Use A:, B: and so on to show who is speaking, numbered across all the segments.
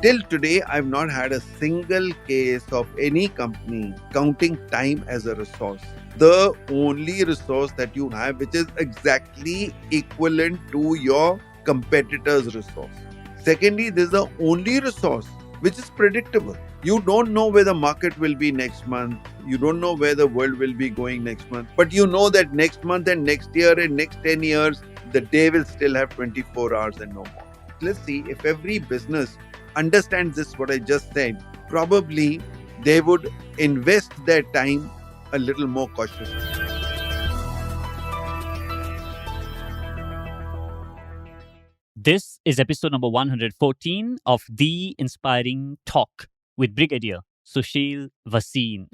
A: Till today, I've not had a single case of any company counting time as a resource. The only resource that you have, which is exactly equivalent to your competitor's resource. Secondly, this is the only resource which is predictable. You don't know where the market will be next month. You don't know where the world will be going next month. But you know that next month and next year and next 10 years, the day will still have 24 hours and no more. Let's see if every business understands this, what I just said, probably they would invest their time a little more cautiously.
B: This is episode number 114 of The Inspiring Talk with Brigadier Sushil Vasin.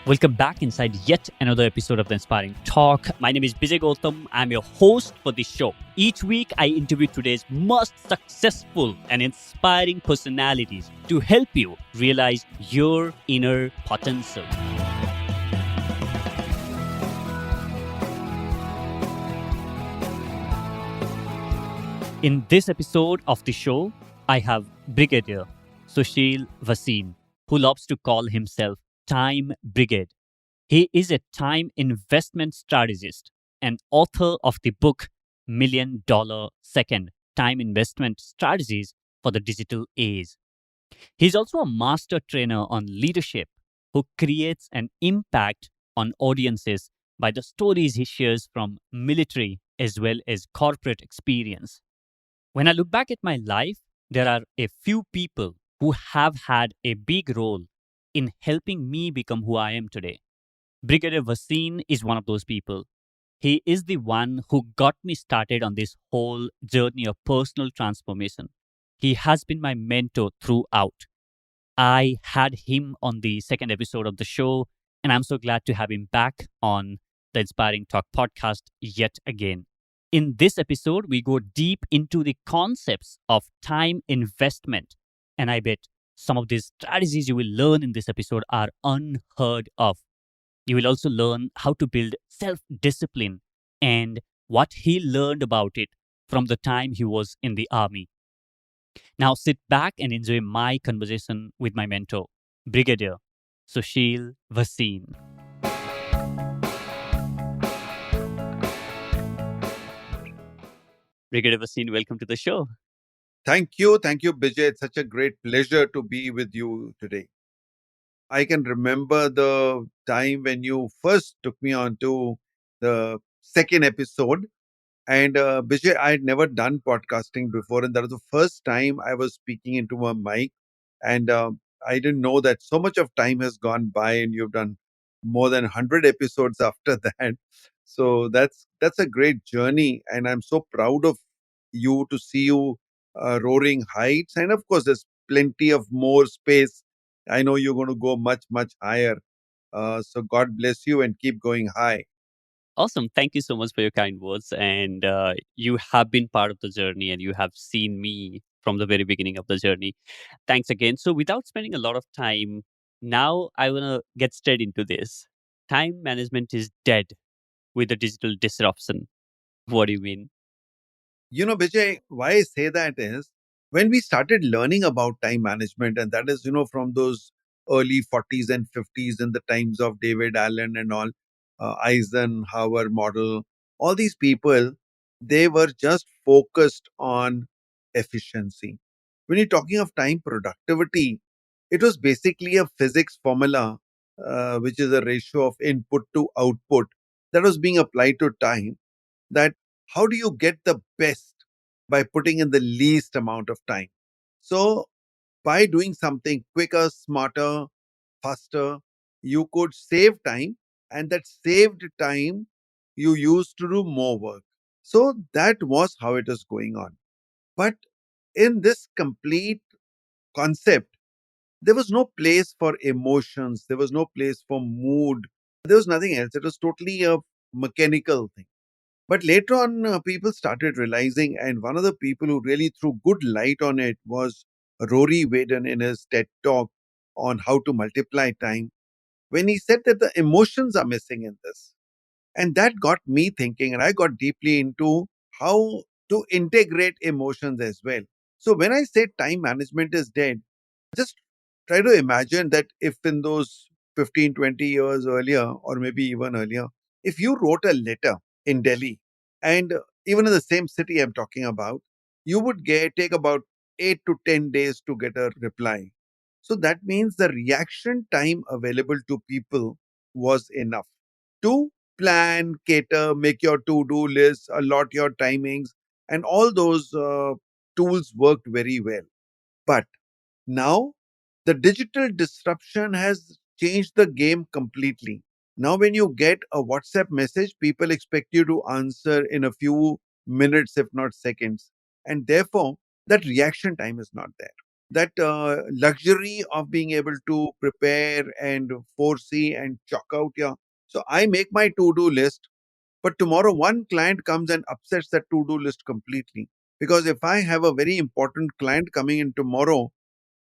B: Welcome back inside yet another episode of The Inspiring Talk. My name is Bijay Gautam. I'm your host for this show. Each week, I interview today's most successful and inspiring personalities to help you realize your inner potential. In this episode of the show, I have Brigadier Sushil Vasin, who loves to call himself Time Brigade. He is a time investment strategist and author of the book $1 Million Second Time Investment Strategies for the Digital Age. He's also a master trainer on leadership who creates an impact on audiences by the stories he shares from military as well as corporate experience. When I look back at my life, there are a few people who have had a big role in helping me become who I am today. Brigadier Vasin is one of those people. He is the one who got me started on this whole journey of personal transformation. He has been my mentor throughout. I had him on the second episode of the show, and I'm so glad to have him back on the Inspiring Talk podcast yet again. In this episode, we go deep into the concepts of time investment, and I bet some of these strategies you will learn in this episode are unheard of. You will also learn how to build self-discipline and what he learned about it from the time he was in the army. Now sit back and enjoy my conversation with my mentor, Brigadier Sushil Vasin. Brigadier Vasin, welcome to the show.
A: Thank you, Bijay. It's such a great pleasure to be with you today. I can remember the time when you first took me on to the second episode. And Bijay, I had never done podcasting before, and that was the first time I was speaking into a mic. And I didn't know that so much of time has gone by, and you've done more than 100 episodes after that. So that's a great journey, and I'm so proud of you to see you roaring heights. And of course, there's plenty of more space. I know you're going to go much higher. So God bless you and keep going high.
B: Awesome. Thank you so much for your kind words. And you have been part of the journey and you have seen me from the very beginning of the journey. Thanks again. So, without spending a lot of time, now I want to get straight into this. Time management is dead with the digital disruption. What do you mean?
A: Vijay, why I say that is when we started learning about time management, and that is, from those early 40s and 50s in the times of David Allen and all, Eisenhower model, all these people, they were just focused on efficiency. When you're talking of time productivity, it was basically a physics formula, which is a ratio of input to output that was being applied to time. That how do you get the best by putting in the least amount of time? So, by doing something quicker, smarter, faster, you could save time, and that saved time you used to do more work. So, that was how it was going on. But in this complete concept, there was no place for emotions, there was no place for mood, there was nothing else. It was totally a mechanical thing. But later on, people started realizing, and one of the people who really threw good light on it was Rory Vaden in his TED talk on how to multiply time, when he said that the emotions are missing in this. And that got me thinking, and I got deeply into how to integrate emotions as well. So when I say time management is dead, just try to imagine that if in those 15, 20 years earlier, or maybe even earlier, if you wrote a letter in Delhi, and even in the same city I'm talking about, you would take about 8 to 10 days to get a reply. So that means the reaction time available to people was enough to plan, cater, make your to do list, allot your timings, and all those tools worked very well. But now, the digital disruption has changed the game completely. Now, when you get a WhatsApp message, people expect you to answer in a few minutes, if not seconds. And therefore, that reaction time is not there. That luxury of being able to prepare and foresee and chalk out your. So, I make my to do list, but tomorrow one client comes and upsets that to do list completely. Because if I have a very important client coming in tomorrow,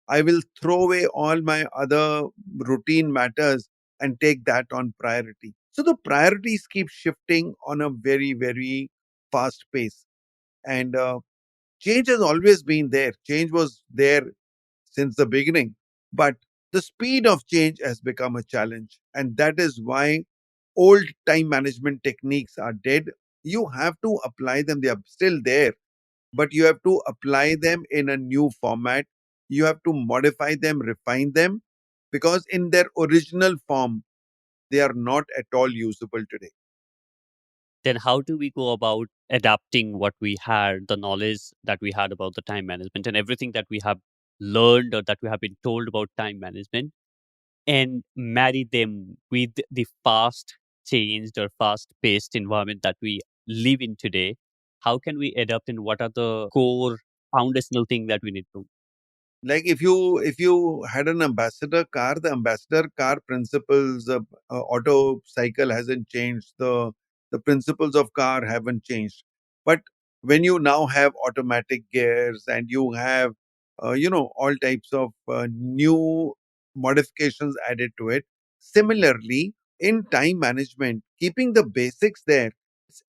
A: I will throw away all my other routine matters and take that on priority. So the priorities keep shifting on a very, very fast pace. And change has always been there. Change was there since the beginning. But the speed of change has become a challenge. And that is why old time management techniques are dead. You have to apply them, they are still there, but you have to apply them in a new format. You have to modify them, refine them, because in their original form, they are not at all usable today.
B: Then how do we go about adapting what we had, the knowledge that we had about the time management and everything that we have learned or that we have been told about time management, and marry them with the fast changed or fast paced environment that we live in today? How can we adapt, and what are the core foundational thing that we need to?
A: Like if you had an ambassador car, the ambassador car principles, auto cycle hasn't changed, the principles of car haven't changed. But when you now have automatic gears and you have all types of new modifications added to it, similarly in time management, keeping the basics there,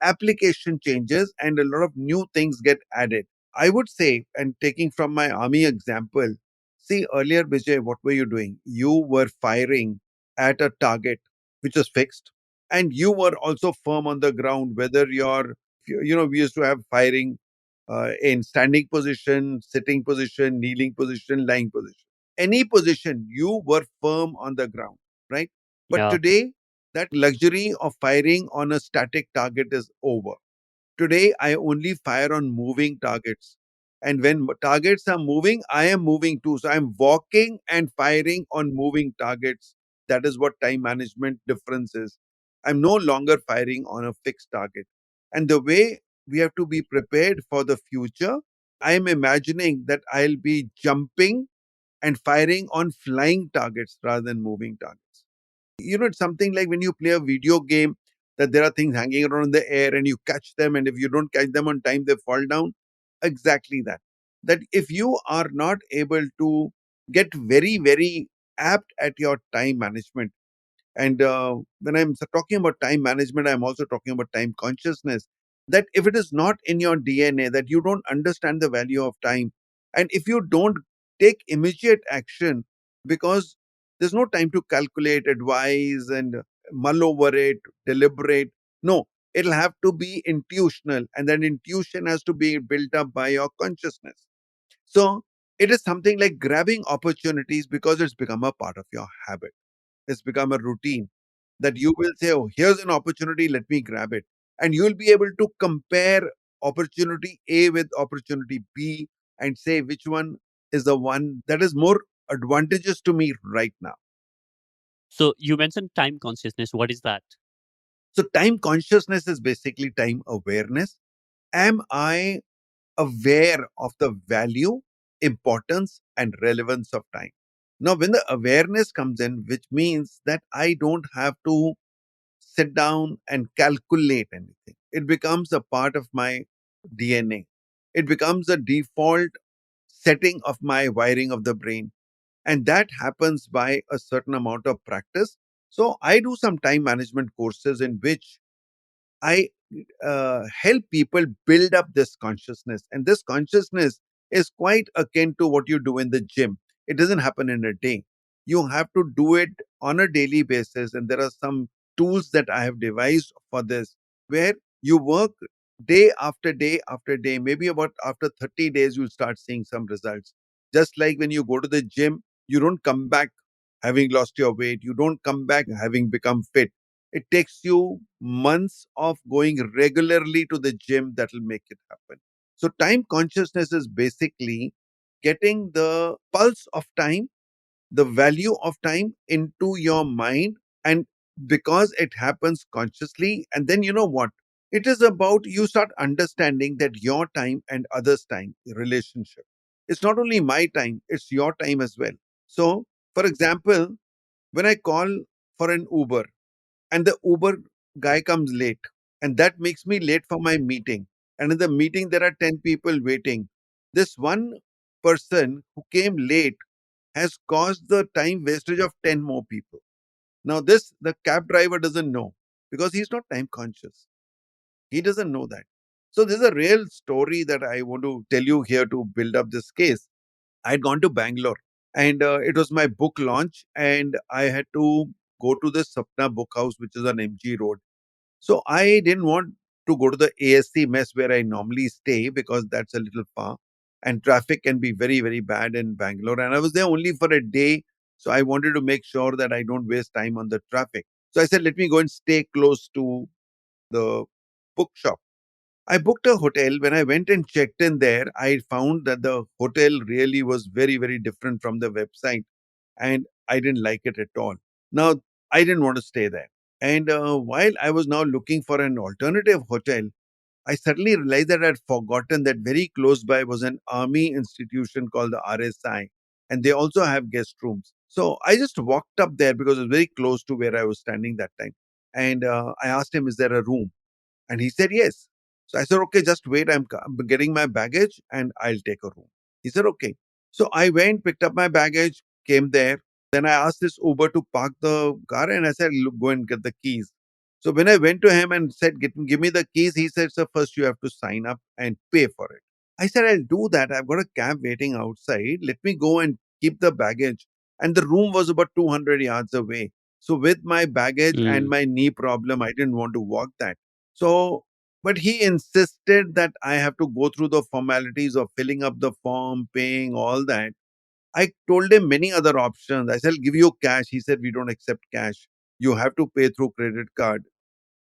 A: application changes and a lot of new things get added. I would say, and taking from my army example, see earlier, Vijay, what were you doing? You were firing at a target which was fixed, and you were also firm on the ground. Whether we used to have firing in standing position, sitting position, kneeling position, lying position. Any position, you were firm on the ground, right? But
B: Yeah.
A: today, that luxury of firing on a static target is over. Today, I only fire on moving targets. And when targets are moving, I am moving too. So I'm walking and firing on moving targets. That is what time management difference is. I'm no longer firing on a fixed target. And the way we have to be prepared for the future, I'm imagining that I'll be jumping and firing on flying targets rather than moving targets. It's something like when you play a video game, that there are things hanging around in the air and you catch them, and if you don't catch them on time, they fall down. Exactly that. That if you are not able to get very, very apt at your time management, and when I'm talking about time management, I'm also talking about time consciousness. That if it is not in your DNA, that you don't understand the value of time, and if you don't take immediate action, because there's no time to calculate, advise, and mull over it, deliberate. No, it'll have to be intuitional, and that intuition has to be built up by your consciousness. So it is something like grabbing opportunities because it's become a part of your habit. It's become a routine that you will say, oh, here's an opportunity, let me grab it. And you'll be able to compare opportunity A with opportunity B and say which one is the one that is more advantageous to me right now.
B: So you mentioned time consciousness. What is that?
A: So, time consciousness is basically time awareness. Am I aware of the value, importance, and relevance of time? Now, when the awareness comes in, which means that I don't have to sit down and calculate anything. It becomes a part of my DNA. It becomes a default setting of my wiring of the brain. And that happens by a certain amount of practice. So I do some time management courses in which I help people build up this consciousness. And this consciousness is quite akin to what you do in the gym. It doesn't happen in a day. You have to do it on a daily basis. And there are some tools that I have devised for this, where you work day after day after day. Maybe about after 30 days, you'll start seeing some results. Just like when you go to the gym, you don't come back having lost your weight, you don't come back having become fit. It takes you months of going regularly to the gym that will make it happen. So, time consciousness is basically getting the pulse of time, the value of time into your mind. And because it happens consciously, and then you know what? It is about you start understanding that your time and others' time relationship. It's not only my time, it's your time as well. So, for example, when I call for an Uber and the Uber guy comes late, and that makes me late for my meeting, and in the meeting there are 10 people waiting, this one person who came late has caused the time wastage of 10 more people. Now, this the cab driver doesn't know because he's not time conscious. He doesn't know that. So, this is a real story that I want to tell you here to build up this case. I'd gone to Bangalore and it was my book launch, and I had to go to the Sapna Book House, which is on MG Road. So I didn't want to go to the ASC mess where I normally stay because that's a little far and traffic can be very, very bad in Bangalore. And I was there only for a day. So I wanted to make sure that I don't waste time on the traffic. So I said, let me go and stay close to the bookshop. I booked a hotel. When I went and checked in there, I found that the hotel really was very, very different from the website. And I didn't like it at all. Now, I didn't want to stay there. And while I was now looking for an alternative hotel, I suddenly realized that I'd forgotten that very close by was an army institution called the RSI. And they also have guest rooms. So I just walked up there because it was very close to where I was standing that time. And I asked him, is there a room? And he said, yes. So I said, okay, just wait. I'm getting my baggage and I'll take a room. He said, okay. So I went, picked up my baggage, came there. Then I asked this Uber to park the car and I said, look, go and get the keys. So when I went to him and said, give me the keys, he said, so first you have to sign up and pay for it. I said, I'll do that. I've got a cab waiting outside. Let me go and keep the baggage. And the room was about 200 yards away. So with my baggage and
B: Mm.
A: my knee problem, I didn't want to walk that. So, but he insisted that I have to go through the formalities of filling up the form, paying, all that. I told him many other options. I said, I'll give you cash. He said, we don't accept cash. You have to pay through credit card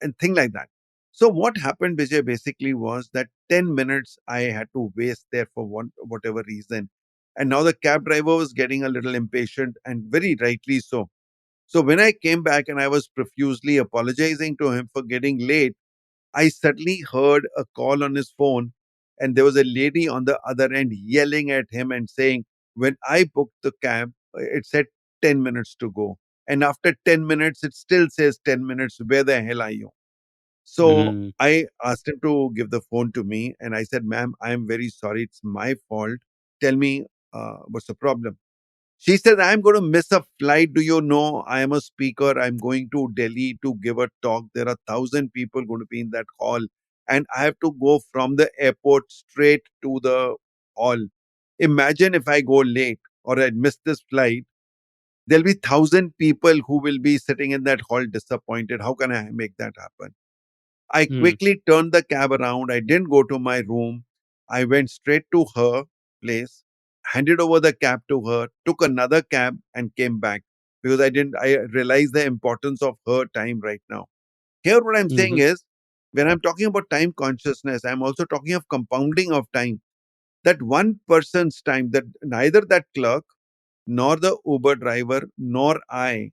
A: and thing like that. So what happened, Vijay, basically was that 10 minutes I had to waste there for whatever reason. And now the cab driver was getting a little impatient and very rightly so. So when I came back and I was profusely apologizing to him for getting late, I suddenly heard a call on his phone, and there was a lady on the other end yelling at him and saying, when I booked the cab, it said 10 minutes to go. And after 10 minutes, it still says 10 minutes. Where the hell are you? So
B: Mm.
A: I asked him to give the phone to me, and I said, ma'am, I am very sorry. It's my fault. Tell me, what's the problem? She said, I'm going to miss a flight. Do you know? I am a speaker. I'm going to Delhi to give a talk. There are 1,000 people going to be in that hall. And I have to go from the airport straight to the hall. Imagine if I go late or I miss this flight, there'll be 1,000 people who will be sitting in that hall disappointed. How can I make that happen? I
B: Mm.
A: quickly turned the cab around. I didn't go to my room. I went straight to her place, handed over the cab to her, took another cab and came back because I realized the importance of her time right now. Here, what I'm saying
B: Mhm.
A: is, when I'm talking about time consciousness, I'm also talking of compounding of time. That one person's time, that neither that clerk, nor the Uber driver, nor I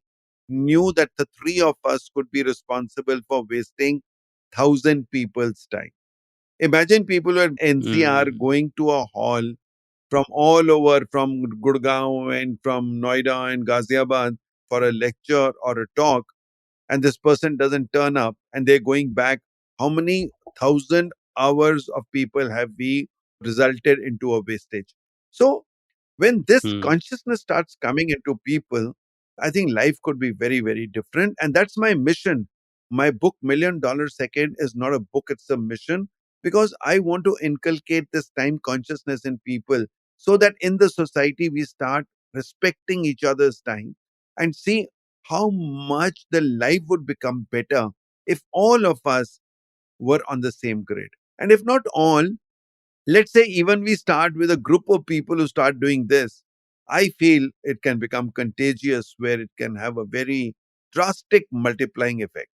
A: knew that the three of us could be responsible for wasting 1,000 people's time. Imagine people in NCR
B: Mm.
A: going to a hall from all over, from Gurgaon and from Noida and Ghaziabad for a lecture or a talk, and this person doesn't turn up and they're going back. How many thousand hours of people have we resulted into a wastage? So when this
B: Mm.
A: consciousness starts coming into people, I think life could be very, very different. And that's my mission. My book, $1 Million Second, is not a book, it's a mission because I want to inculcate this time consciousness in people so that in the society we start respecting each other's time and see how much the life would become better if all of us were on the same grid. And if not all, let's say even we start with a group of people who start doing this, I feel it can become contagious where it can have a very drastic multiplying effect.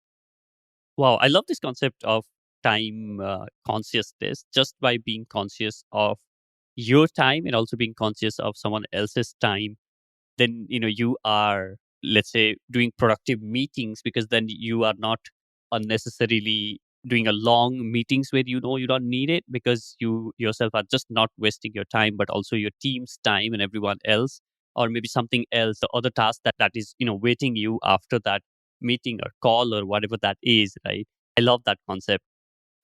B: Wow, I love this concept of time consciousness just by being conscious of your time and also being conscious of someone else's time. Then, you are, let's say, doing productive meetings because then you are not unnecessarily doing a long meetings where you don't need it because you yourself are just not wasting your time, but also your team's time and everyone else, or maybe something else, the other task that is waiting you after that meeting or call or whatever that is, right? I love that concept.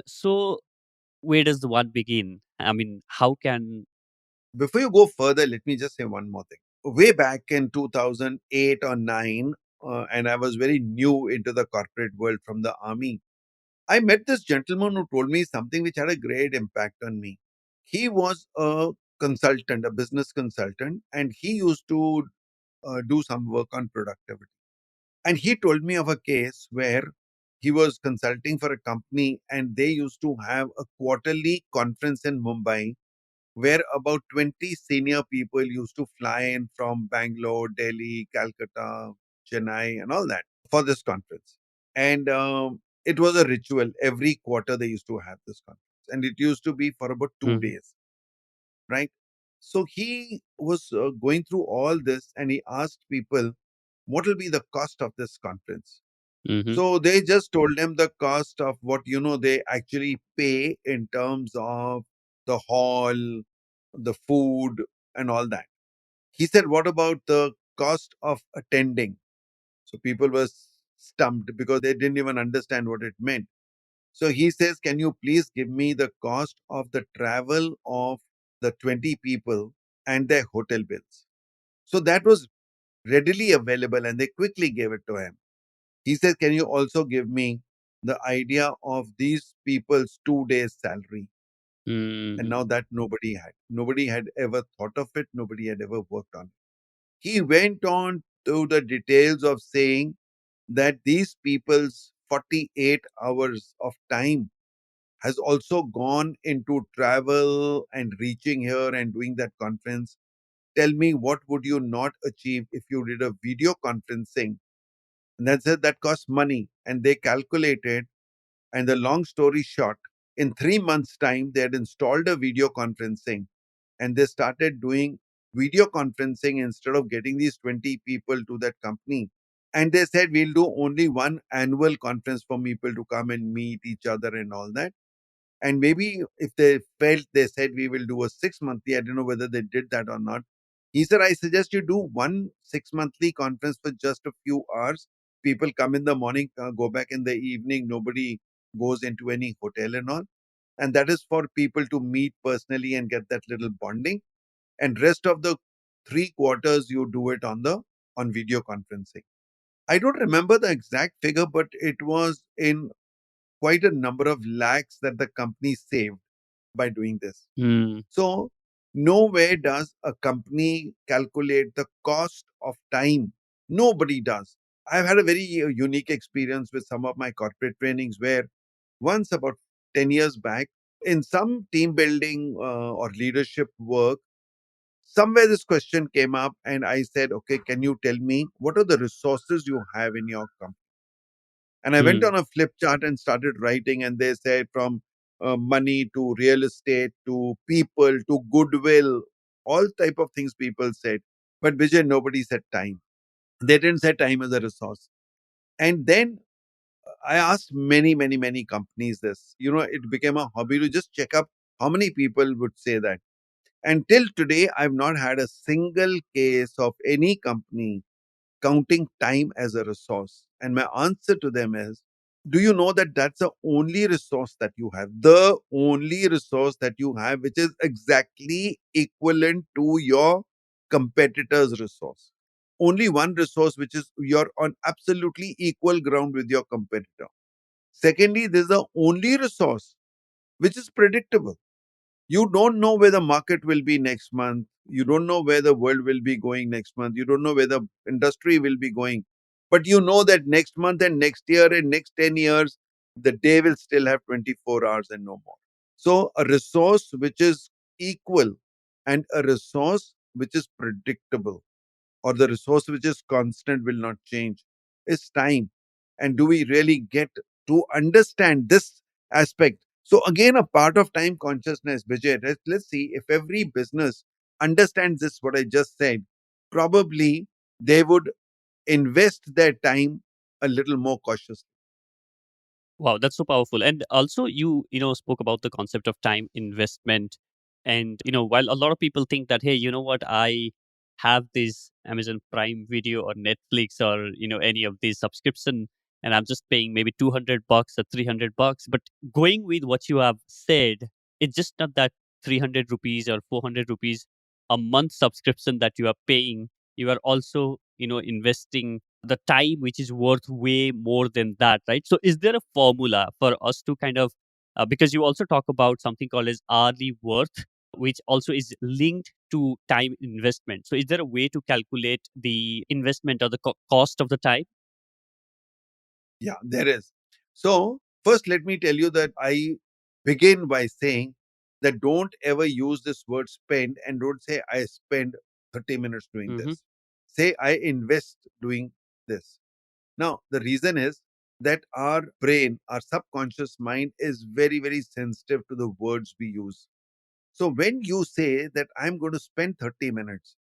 B: So where does the one begin? I mean, how can.
A: Before you go further, let me just say one more thing. Way back in 2008 or 9, and I was very new into the corporate world from the army, I met this gentleman who told me something which had a great impact on me. He was a consultant, a business consultant, and he used to do some work on productivity. And he told me of a case where he was consulting for a company and they used to have a quarterly conference in Mumbai where about 20 senior people used to fly in from Bangalore, Delhi, Calcutta, Chennai, and all that for this conference. And it was a ritual. Every quarter they used to have this conference. And it used to be for about two
B: Mhm,
A: days, right? So he was going through all this and he asked people, what will be the cost of this conference?
B: mhm,
A: So they just told him the cost of what they actually pay in terms of the hall, the food, and all that. He said, what about the cost of attending? So people were stumped because they didn't even understand what it meant. So he says, can you please give me the cost of the travel of the 20 people and their hotel bills? So that was readily available and they quickly gave it to him. He says, can you also give me the idea of these people's 2 days' salary? And
B: mhm,
A: now that nobody had. Nobody had ever thought of it. Nobody had ever worked on it. He went on to the details of saying that these people's 48 hours of time has also gone into travel and reaching here and doing that conference. Tell me, what would you not achieve if you did a video conferencing? And that's it, that costs money. And they calculated, and the long story short, in 3 months' time, they had installed a video conferencing and they started doing video conferencing instead of getting these 20 people to that company. And they said, we'll do only one annual conference for people to come and meet each other and all that. And maybe if they felt, they said, we will do a 6 monthly. I don't know whether they did that or not. He said, I suggest you do one 6 monthly conference for just a few hours. People come in the morning, go back in the evening. Nobody goes into any hotel and all. And that is for people to meet personally and get that little bonding. And rest of the 3 quarters, you do it on video conferencing. I don't remember the exact figure, but it was in quite a number of lakhs that the company saved by doing this.
B: mm,
A: So, nowhere does a company calculate the cost of time. Nobody does. I've had a very unique experience with some of my corporate trainings where once about 10 years back, in some team building or leadership work, somewhere this question came up, and I said, okay, can you tell me what are the resources you have in your company? And I went
B: mm,
A: on a flip chart and started writing, and they said from money to real estate to people to goodwill, all type of things people said. But Vijay, nobody said time. They didn't say time as a resource. And then I asked many, many, many companies this. It became a hobby to just check up how many people would say that. And till today, I've not had a single case of any company counting time as a resource. And my answer to them is, do you know that that's the only resource that you have? The only resource that you have, which is exactly equivalent to your competitor's resource. Only one resource, which is you're on absolutely equal ground with your competitor. Secondly, this is the only resource which is predictable. You don't know where the market will be next month. You don't know where the world will be going next month. You don't know where the industry will be going. But you know that next month and next year and next 10 years, the day will still have 24 hours and no more. So, a resource which is equal and a resource which is predictable, or the resource which is constant, will not change, is time. And do we really get to understand this aspect? So again, a part of time consciousness, Vijay, let's see if every business understands this, what I just said, probably they would invest their time a little more cautiously.
B: Wow, that's so powerful. And also, you spoke about the concept of time investment. And while a lot of people think that, hey, you know what, I have this Amazon Prime Video or Netflix or any of these subscription, and I'm just paying maybe $200 or $300. But going with what you have said, it's just not that 300 rupees or 400 rupees a month subscription that you are paying. You are also investing the time which is worth way more than that, right? So is there a formula for us to kind of because you also talk about something called as hourly worth, which also is linked to time investment. So is there a way to calculate the investment or the cost of the time?
A: Yeah, there is. So, first, let me tell you that I begin by saying that don't ever use this word spend and don't say I spend 30 minutes doing
B: Mm-hmm.
A: this. Say I invest doing this. Now, the reason is that our brain, our subconscious mind is very, very sensitive to the words we use. So, when you say that I'm going to spend 30 minutes,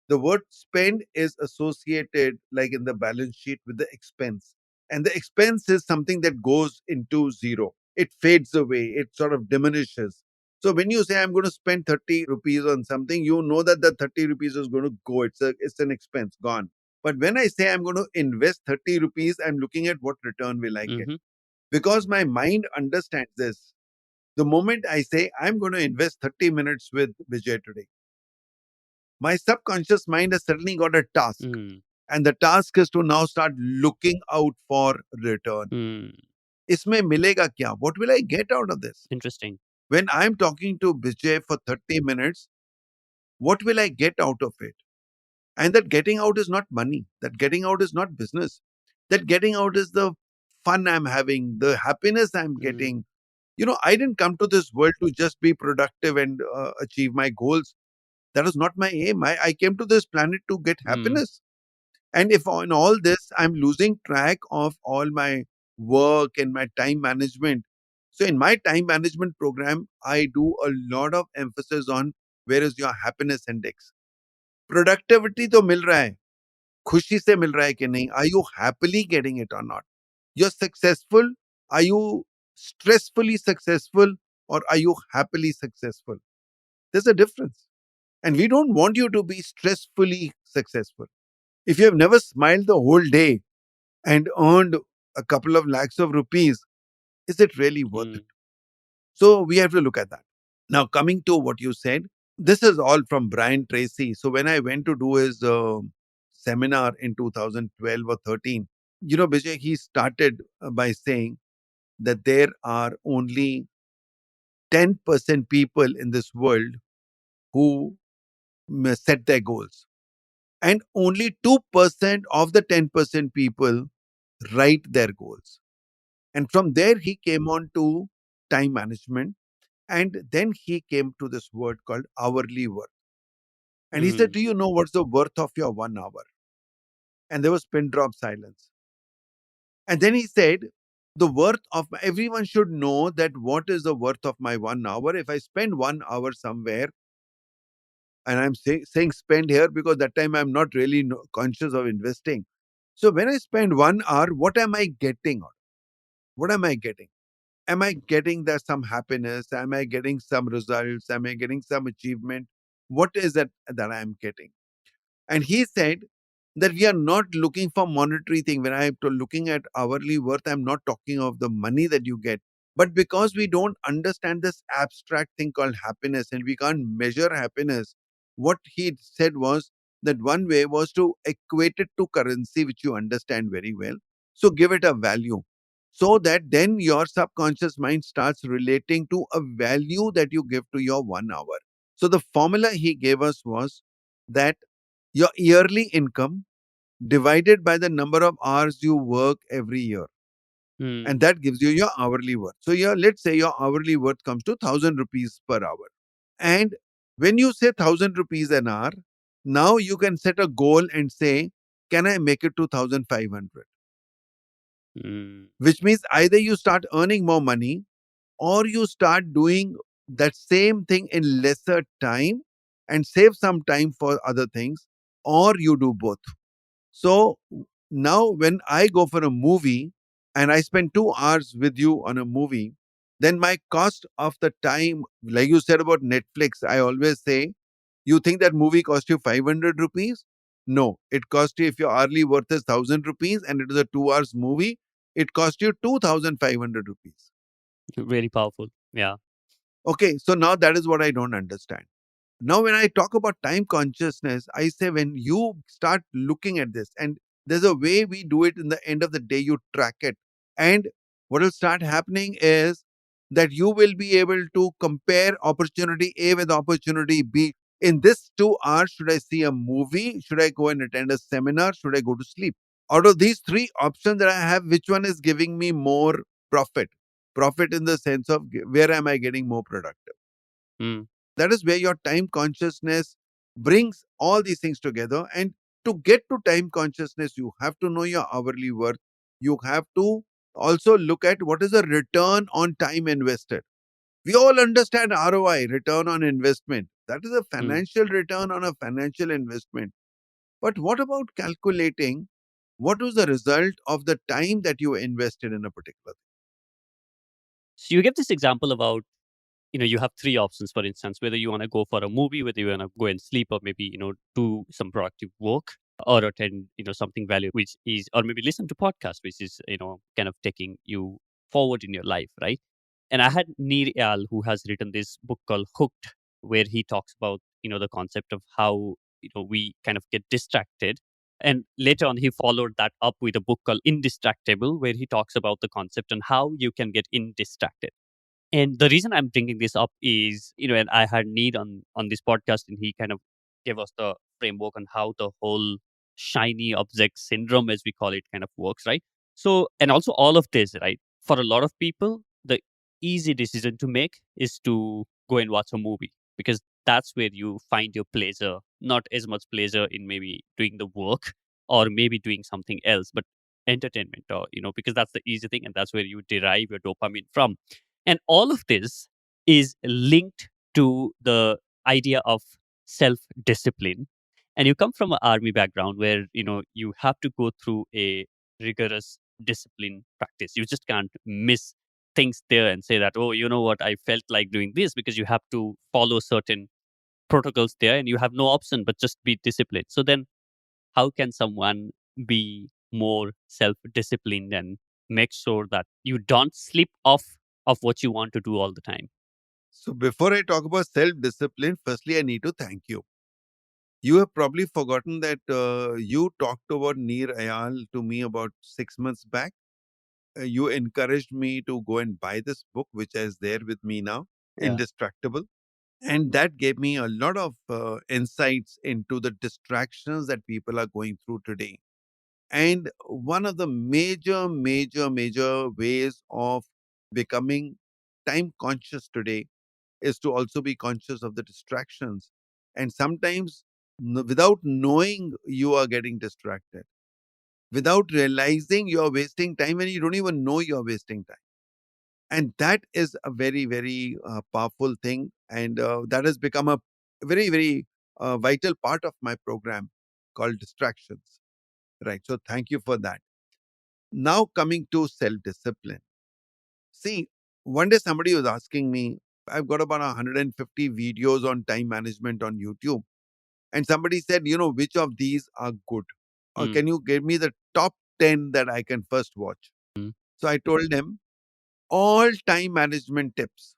A: the word spend is associated, like in the balance sheet, with the expense. And the expense is something that goes into zero. It fades away, it sort of diminishes. So when you say I'm going to spend 30 rupees on something, you know that the 30 rupees is going to go. It's an expense gone. But when I say I'm going to invest 30 rupees, I'm looking at what return will I get.
B: Mm-hmm.
A: Because my mind understands this. The moment I say I'm going to invest 30 minutes with Vijay today, my subconscious mind has suddenly got a task.
B: Mm.
A: And the task is to now start looking out for return.
B: Mm.
A: इसमें मिलेगा क्या? What will I get out of this?
B: Interesting.
A: When I'm talking to Vijay for 30 minutes, what will I get out of it? And that getting out is not money. That getting out is not business. That getting out is the fun I'm having, the happiness I'm
B: Mm.
A: getting. I didn't come to this world to just be productive and achieve my goals. That was not my aim. I came to this planet to get
B: Mm.
A: happiness. And if in all this I'm losing track of all my work and my time management, so in my time management program, I do a lot of emphasis on where is your happiness index. Productivity तो मिल रहा है, खुशी से मिल रहा है कि नहीं? Are you happily getting it or not? You're successful. Are you stressfully successful or are you happily successful? There's a difference. And we don't want you to be stressfully successful. If you have never smiled the whole day, and earned a couple of lakhs of rupees, is it really worth it?
B: Mm.
A: So we have to look at that. Now, coming to what you said, this is all from Brian Tracy. So when I went to do his seminar in 2012 or 13, Vijay, he started by saying that there are only 10% people in this world who set their goals. And only 2% of the 10% people write their goals. And from there, he came on to time management. And then he came to this word called hourly worth. And he said,
B: Mm.
A: do you know what's the worth of your 1 hour? And there was pin drop silence. And then he said, the worth of everyone should know that what is the worth of my 1 hour. If I spend 1 hour somewhere, and I'm saying spend here because that time I'm not really conscious of investing. So when I spend 1 hour, what am I getting? What am I getting? Am I getting there some happiness? Am I getting some results? Am I getting some achievement? What is it that I am getting? And he said that we are not looking for monetary thing. When I'm looking at hourly worth, I'm not talking of the money that you get. But because we don't understand this abstract thing called happiness and we can't measure happiness, what he said was that one way was to equate it to currency, which you understand very well. So give it a value. so that then your subconscious mind starts relating to a value that you give to your 1 hour. So the formula he gave us was that your yearly income divided by the number of hours you work every year, and
B: Hmm.
A: that gives you your hourly worth. So let's say your hourly worth comes to 1,000 rupees per hour. And when you say 1,000 rupees an hour, now you can set a goal and say, can I make it to 1,500?
B: Hmm.
A: Which means either you start earning more money or you start doing that same thing in lesser time and save some time for other things, or you do both. So now, when I go for a movie and I spend 2 hours with you on a movie, then my cost of the time, like you said about Netflix, I always say, you think that movie cost you 500 rupees? No, it cost you, if your hourly worth is 1,000 rupees and it is a 2 hours movie, it cost you 2,500 rupees.
B: Very powerful. Yeah.
A: Okay, so now that is what I don't understand. Now, when I talk about time consciousness, I say when you start looking at this, and there's a way we do it in the end of the day, you track it. And what will start happening is that you will be able to compare opportunity A with opportunity B. In this 2 hours, should I see a movie? Should I go and attend a seminar? Should I go to sleep? Out of these three options that I have, which one is giving me more profit? Profit in the sense of where am I getting more productive?
B: Hmm.
A: That is where your time consciousness brings all these things together. And to get to time consciousness, you have to know your hourly worth. You have to also look at what is the return on time invested. We all understand ROI, return on investment. That is a
B: Hmm.
A: financial return on a financial investment. But what about calculating what was the result of the time that you invested in a particular
B: So you give this example about, you have three options, for instance, whether you want to go for a movie, whether you want to go and sleep, or maybe, do some productive work, or attend, something valuable, which is, or maybe listen to podcast, which is, kind of taking you forward in your life, right? And I had Neer Eyal, who has written this book called Hooked, where he talks about, the concept of how, we kind of get distracted. And later on, he followed that up with a book called Indistractable, where he talks about the concept and how you can get indistracted. And the reason I'm bringing this up is, and I had Need on this podcast, and he kind of gave us the framework on how the whole shiny object syndrome, as we call it, kind of works, right? So, and also all of this, right? For a lot of people, the easy decision to make is to go and watch a movie, because that's where you find your pleasure, not as much pleasure in maybe doing the work or maybe doing something else, but entertainment, or, because that's the easy thing and that's where you derive your dopamine from. And all of this is linked to the idea of self discipline. And you come from an army background where, you have to go through a rigorous discipline practice. You just can't miss things there and say that, oh, you know what, I felt like doing this, because you have to follow certain protocols there and you have no option but just be disciplined. So then how can someone be more self disciplined and make sure that you don't slip off of what you want to do all the time?
A: So before I talk about self discipline, firstly, I need to thank you. You have probably forgotten that you talked about Neer Ayal to me about 6 months back. You encouraged me to go and buy this book, which is there with me now,
B: Yeah.
A: Indestructible. And that gave me a lot of insights into the distractions that people are going through today. And one of the major ways of becoming time conscious today is to also be conscious of the distractions. And sometimes, without knowing, you are getting distracted. Without realizing, you are wasting time and you don't even know you are wasting time. And that is a very powerful thing. And that has become a very vital part of my program called Distractions. Right. So, thank you for that. Now, coming to self discipline. See, one day somebody was asking me, I've got about 150 videos on time management on YouTube. And somebody said, which of these are good? Or
B: Mm.
A: can you give me the top 10 that I can first watch?
B: Mm.
A: So I told him all time management tips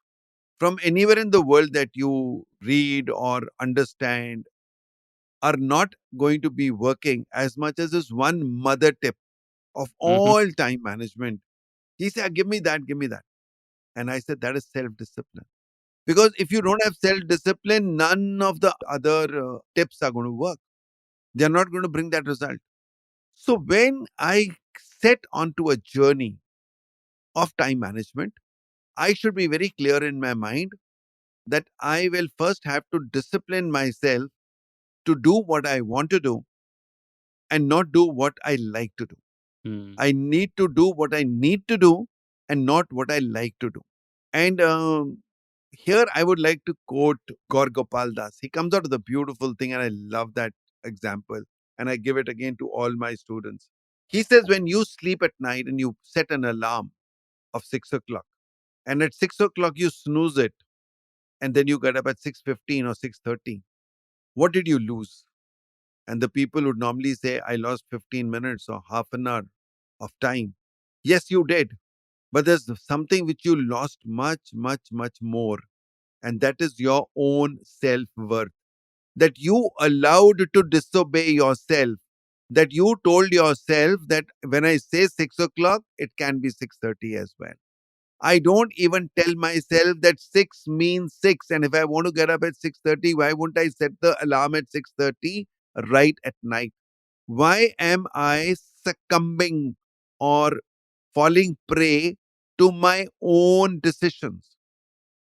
A: from anywhere in the world that you read or understand are not going to be working as much as this one mother tip of
B: Hmm.
A: all time management. He said, give me that, give me that. And I said, that is self discipline. Because if you don't have self discipline, none of the other tips are going to work. They're not going to bring that result. So when I set onto a journey of time management, I should be very clear in my mind that I will first have to discipline myself to do what I want to do and not do what I like to do.
B: Hmm.
A: I need to do what I need to do and not what I like to do. And here I would like to quote Gaur Gopal Das. He comes out with a beautiful thing, and I love that example. And I give it again to all my students. He says, when you sleep at night and you set an alarm of 6 o'clock, and at 6 o'clock you snooze it, and then you get up at 6:15 or 6:30, what did you lose? And the people would normally say, I lost 15 minutes or half an hour of time. Yes, you did. But there's something which you lost much, much, much more. And that is your own self worth. That you allowed to disobey yourself. That you told yourself that when I say 6 o'clock, it can be 6:30 as well. I don't even tell myself that six means six. And if I want to get up at 6:30, why wouldn't I set the alarm at 6:30 right at night? Why am I succumbing or falling prey to my own decisions?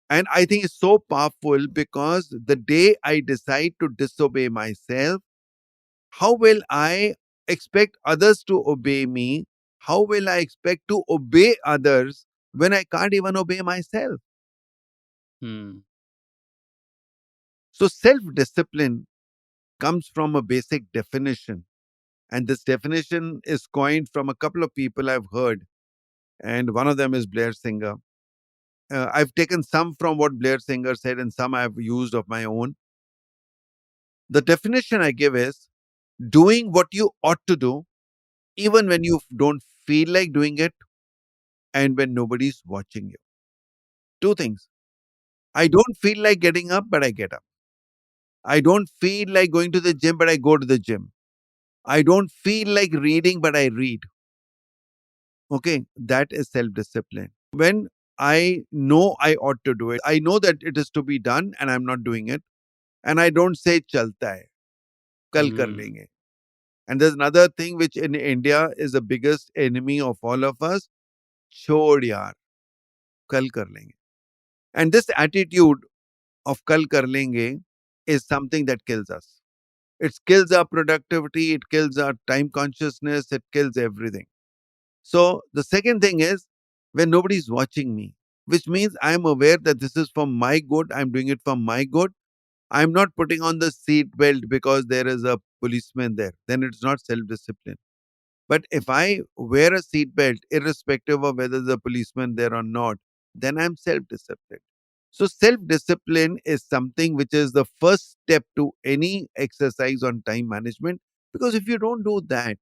A: And I think it's so powerful because the day I decide to disobey myself, how will I expect others to obey me? How will I expect to obey others when I can't even obey myself?
B: Hmm.
A: So, self discipline comes from a basic definition. And this definition is coined from a couple of people I've heard. And one of them is Blair Singer. I've taken some from what Blair Singer said and some I've used of my own. The definition I give is doing what you ought to do, even when you don't feel like doing it and when nobody's watching you. Two things. I don't feel like getting up, but I get up. I don't feel like going to the gym, but I go to the gym. I don't feel like reading, but I read. Okay, that is self discipline. When I know I ought to do it, I know that it is to be done and I'm not doing it. And I don't say chalta hai, kal kar
B: Hmm.
A: lenge. And there's another thing which in India is the biggest enemy of all of us. Chhod yaar, kal kar lenge. And this attitude of kal kar lenge is something that kills us. It kills our productivity, it kills our time consciousness, it kills everything. So the second thing is when nobody's watching me, which means I'm aware that this is for my good, I'm doing it for my good. I'm not putting on the seat belt because there is a policeman there. Then it's not self discipline. But if I wear a seat belt, irrespective of whether there's a policeman there or not, then I'm self disciplined. So, self discipline is something which is the first step to any exercise on time management. Because if you don't do that,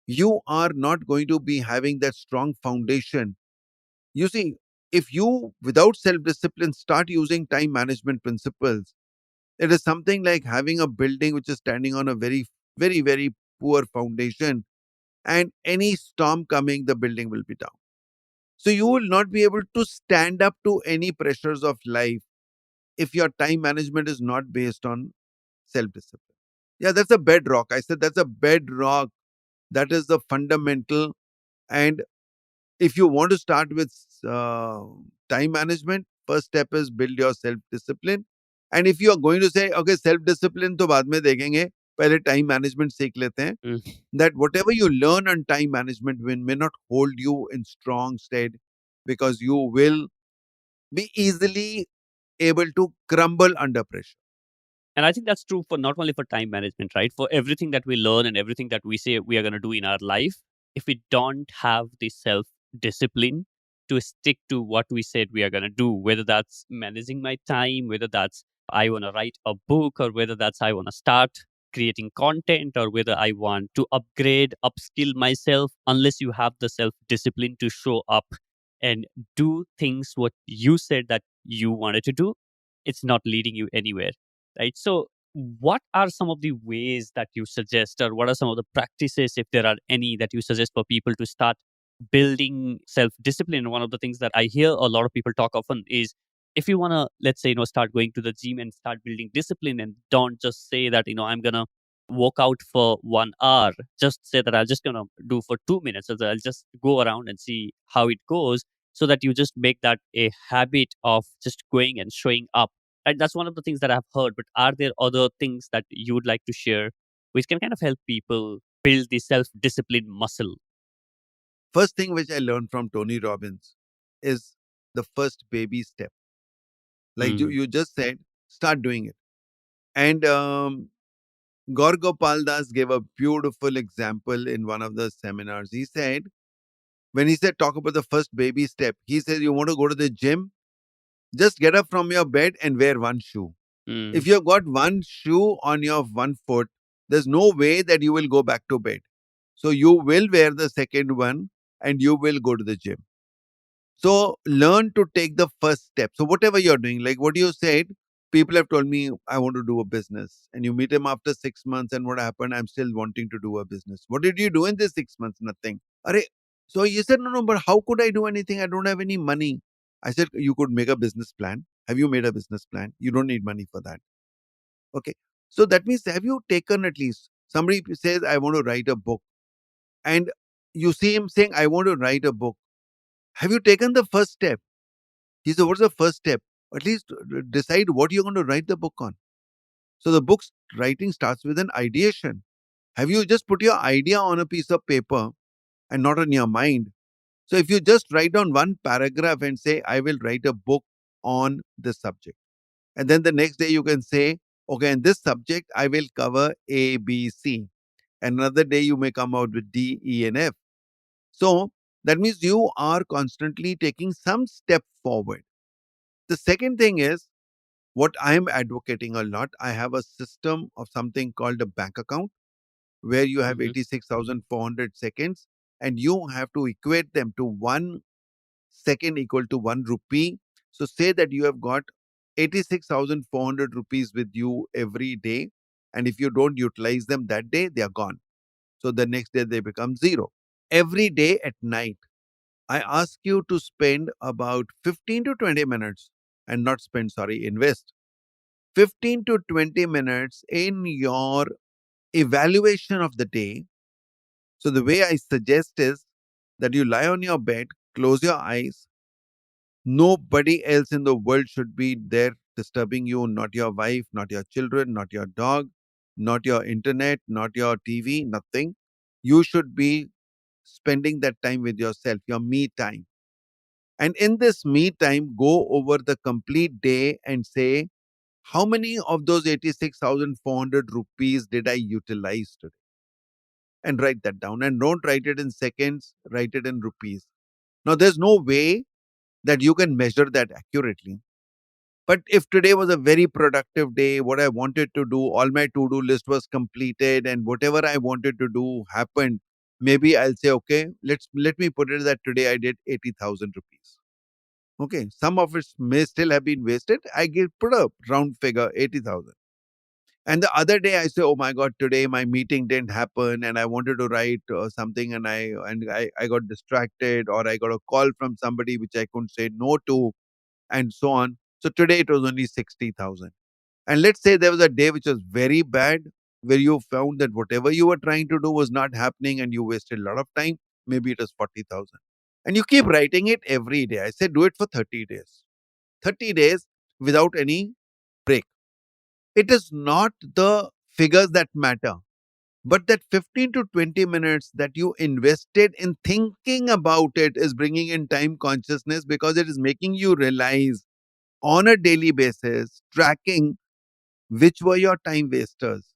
A: you are not going to be having that strong foundation. You see, if you, without self discipline, start using time management principles, it is something like having a building which is standing on a very, very, very poor foundation, and any storm coming, the building will be down. So you will not be able to stand up to any pressures of life if your time management is not based on self discipline. Yeah, that's a bedrock. I said that's a bedrock. That is the fundamental. And if you want to start with time management, first step is build your self discipline. And if you are going to say, okay, self discipline to बाद में देखेंगे, पहले time management सीख लेते हैं,
B: Hmm.
A: that whatever you learn on time management may not hold you in strong stead because you will be easily able to crumble under pressure.
B: And I think that's true for not only for time management, right? For everything that we learn and everything that we say we are going to do in our life, if we don't have the self discipline to stick to what we said we are going to do, whether that's managing my time, whether that's I want to write a book, or whether that's I want to start creating content, or whether I want to upgrade, upskill myself, unless you have the self discipline to show up and do things what you said that you wanted to do, it's not leading you anywhere, right? So what are some of the ways that you suggest, or what are some of the practices, if there are any, that you suggest for people to start building self discipline, one of the things that I hear a lot of people talk often is, if you want to, let's say, start going to the gym and start building discipline, and don't just say that, I'm going to walk out for 1 hour, just say that I'll just going to do for 2 minutes. So that I'll just go around and see how it goes, so that you just make that a habit of just going and showing up. And that's one of the things that I've heard. But are there other things that you would like to share which can kind of help people build the self discipline muscle?
A: First thing which I learned from Tony Robbins is the first baby step. Like you just said, start doing it. And Gaur Gopal Das gave a beautiful example in one of the seminars. He said, when he said, talk about the first baby step, he said, you want to go to the gym? Just get up from your bed and wear one shoe.
B: Mm,
A: If you've got one shoe on your one foot, there's no way that you will go back to bed. So you will wear the second one and you will go to the gym. So learn to take the first step. So whatever you're doing, like what you said, people have told me I want to do a business, and you meet them after 6 months, and what happened? I'm still wanting to do a business. What did you do in this 6 months? Nothing. Are so you said no, but how could I do anything? I don't have any money. I said you could make a business plan. Have you made a business plan? You don't need money for that. Okay. So that means have you taken at least somebody says I want to write a book, and you see him saying I want to write a book. Have you taken the first step? He said, what's the first step? At least decide what you're going to write the book on. So the book's writing starts with an ideation. Have you just put your idea on a piece of paper and not on your mind? So if you just write down one paragraph and say, I will write a book on this subject. And then the next day you can say, okay, in this subject, I will cover A, B, C. And another day you may come out with D, E, and F. So that means you are constantly taking some step forward. The second thing is, what I am advocating a lot, I have a system of something called a bank account where you have
B: mhm.
A: 86,400 seconds and you have to equate them to 1 second equal to 1 rupee. So say that you have got 86,400 rupees with you every day. And if you don't utilize them that day, they are gone. So the next day they become zero. Every day at night, I ask you to spend about 15 to 20 minutes and not spend, sorry, invest 15 to 20 minutes in your evaluation of the day. So, the way I suggest is that you lie on your bed, close your eyes. Nobody else in the world should be there disturbing you, not your wife, not your children, not your dog, not your internet, not your TV, nothing. You should be spending that time with yourself, your me time. And in this me time, go over the complete day and say, how many of those 86,400 rupees did I utilize today? And write that down. And don't write it in seconds, write it in rupees. Now, there's no way that you can measure that accurately. But if today was a very productive day, what I wanted to do, all my to do list was completed, and whatever I wanted to do happened, maybe I'll say, okay, let me put it that today I did 80,000 rupees. Okay, some of it may still have been wasted. I give put a round figure 80,000. And the other day I say, oh my God, today my meeting didn't happen and I wanted to write something and I got distracted or I got a call from somebody which I couldn't say no to and so on. So today it was only 60,000. And let's say there was a day which was very bad where you found that whatever you were trying to do was not happening and you wasted a lot of time. Maybe it was 40,000. And you keep writing it every day. I say do it for 30 days. 30 days without any break. It is not the figures that matter, but that 15 to 20 minutes that you invested in thinking about it is bringing in time consciousness because it is making you realize on a daily basis, tracking which were your time wasters.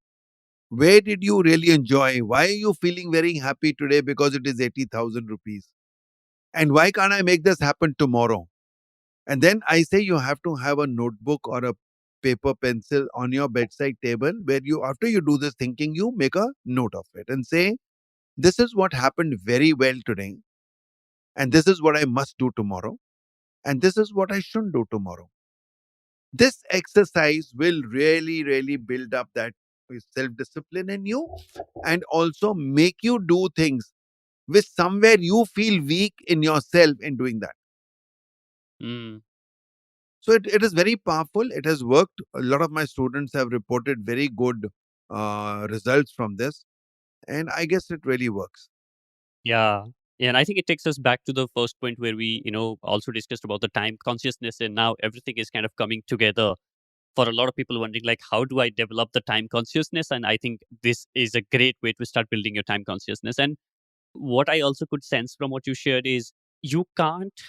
A: Where did you really enjoy? Why are you feeling very happy today because it is 80,000 rupees? And why can't I make this happen tomorrow? And then I say you have to have a notebook or a paper pencil on your bedside table where you, after you do this thinking, you make a note of it and say, this is what happened very well today. And this is what I must do tomorrow. And this is what I shouldn't do tomorrow. This exercise will really, really build up that self discipline in you and also make you do things which somewhere you feel weak in yourself in doing that.
B: Mm.
A: So it is very powerful. It has worked. A lot of my students have reported very good results from this. And I guess it really works.
B: Yeah. Yeah, and I think it takes us back to the first point where we, also discussed about the time consciousness, and now everything is kind of coming together for a lot of people wondering, like, how do I develop the time consciousness? And I think this is a great way to start building your time consciousness. And what I also could sense from what you shared is you can't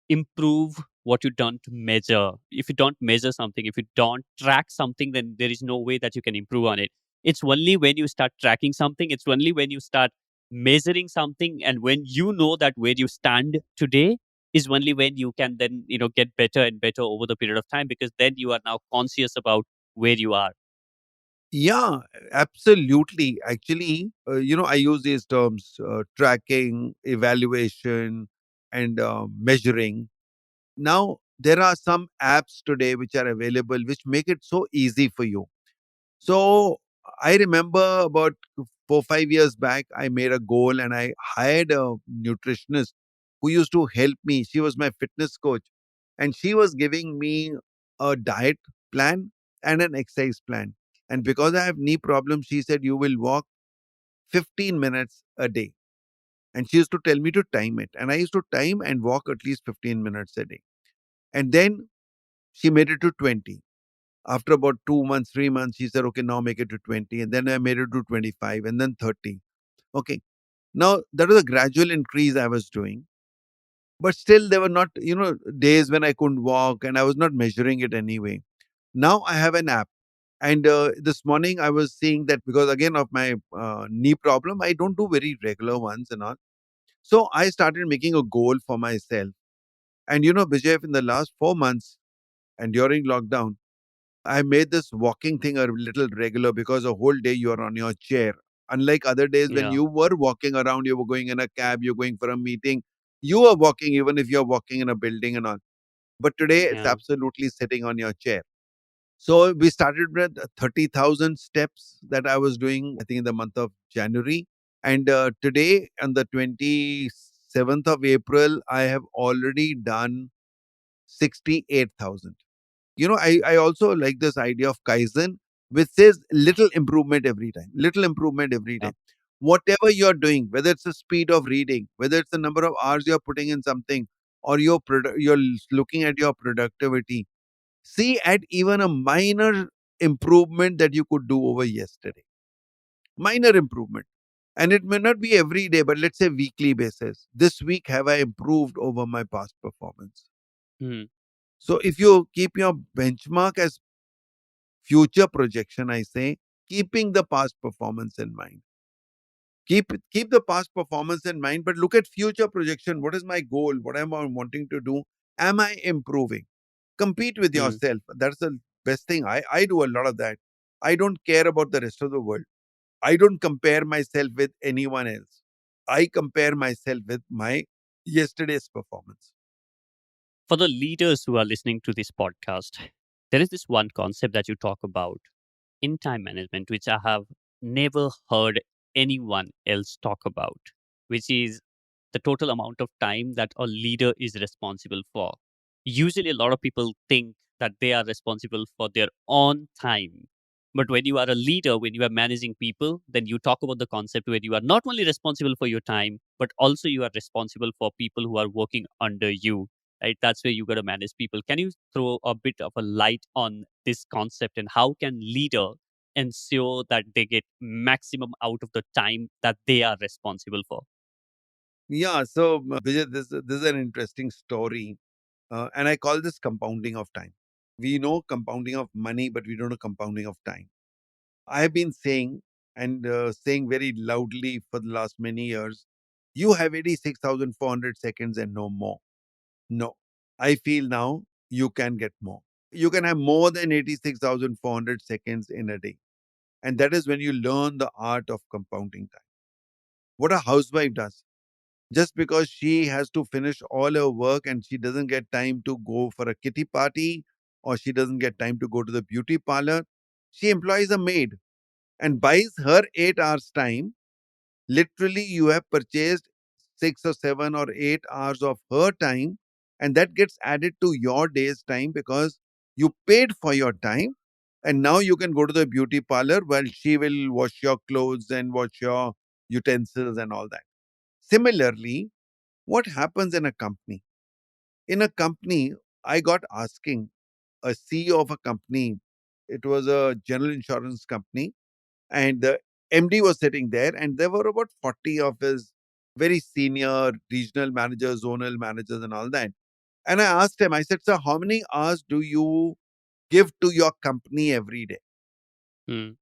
B: improve what you don't measure. If you don't measure something, if you don't track something, then there is no way that you can improve on it. It's only when you start tracking something, it's only when you start measuring something, and when you know that where you stand today is only when you can then, get better and better over the period of time, because then you are now conscious about where you are.
A: Yeah, absolutely. Actually, I use these terms tracking, evaluation, and measuring. Now, there are some apps today which are available which make it so easy for you. So, I remember about 4, 5 years back, I made a goal and I hired a nutritionist who used to help me. She was my fitness coach, and she was giving me a diet plan and an exercise plan. And because I have knee problems, she said, you will walk 15 minutes a day. And she used to tell me to time it. And I used to time and walk at least 15 minutes a day. And then she made it to 20. After about 2 months, 3 months, she said, okay, now make it to 20. And then I made it to 25 and then 30. Okay. Now that was a gradual increase I was doing. But still, there were not, days when I couldn't walk and I was not measuring it anyway. Now I have an app. And this morning I was seeing that because again of my knee problem, I don't do very regular ones and all. So I started making a goal for myself. And Vijay, in the last 4 months and during lockdown, I made this walking thing a little regular because a whole day you are on your chair. Unlike other days when
B: Yeah.
A: you were walking around, you were going in a cab, you're going for a meeting, you are walking even if you're walking in a building and all. But today it's
B: Yeah.
A: absolutely sitting on your chair. So we started with 30,000 steps that I was doing, I think, in the month of January. And today, on the 27th of April, I have already done 68,000. I also like this idea of Kaizen, which says little improvement every time, little improvement every
B: Yeah.
A: time. Whatever you're doing, whether it's the speed of reading, whether it's the number of hours you're putting in something, or you're looking at your productivity, see at even a minor improvement that you could do over yesterday. Minor improvement. And it may not be every day, but let's say weekly basis. This week, have I improved over my past performance?
B: Hmm.
A: So if you keep your benchmark as future projection, I say, keeping the past performance in mind. Keep the past performance in mind, but look at future projection. What is my goal? What am I wanting to do? Am I improving? Compete with
B: Hmm.
A: yourself. That's the best thing. I do a lot of that. I don't care about the rest of the world. I don't compare myself with anyone else. I compare myself with my yesterday's performance.
B: For the leaders who are listening to this podcast, there is this one concept that you talk about in time management, which I have never heard anyone else talk about, which is the total amount of time that a leader is responsible for. Usually, a lot of people think that they are responsible for their own time. But when you are a leader, when you are managing people, then you talk about the concept where you are not only responsible for your time, but also you are responsible for people who are working under you. Right? That's where you got to manage people. Can you throw a bit of a light on this concept, and how can leader ensure that they get maximum out of the time that they are responsible for?
A: Yeah, so Vijay, this is an interesting story. And I call this compounding of time. We know compounding of money, but we don't know compounding of time. I have been saying and saying very loudly for the last many years, you have 86,400 seconds and no more. No, I feel now you can get more. You can have more than 86,400 seconds in a day. And that is when you learn the art of compounding time. What a housewife does. Just because she has to finish all her work and she doesn't get time to go for a kitty party or she doesn't get time to go to the beauty parlor, she employs a maid and buys her 8 hours time. Literally, you have purchased 6 or 7 or 8 hours of her time, and that gets added to your day's time because you paid for your time. And now you can go to the beauty parlor while she will wash your clothes and wash your utensils and all that. Similarly, what happens in a company? In a company, I got asking a CEO of a company, it was a general insurance company, and the MD was sitting there, and there were about 40 of his very senior regional managers, zonal managers, and all that. And I asked him, I said, "Sir, how many hours do you give to your company every day?"
B: Mm.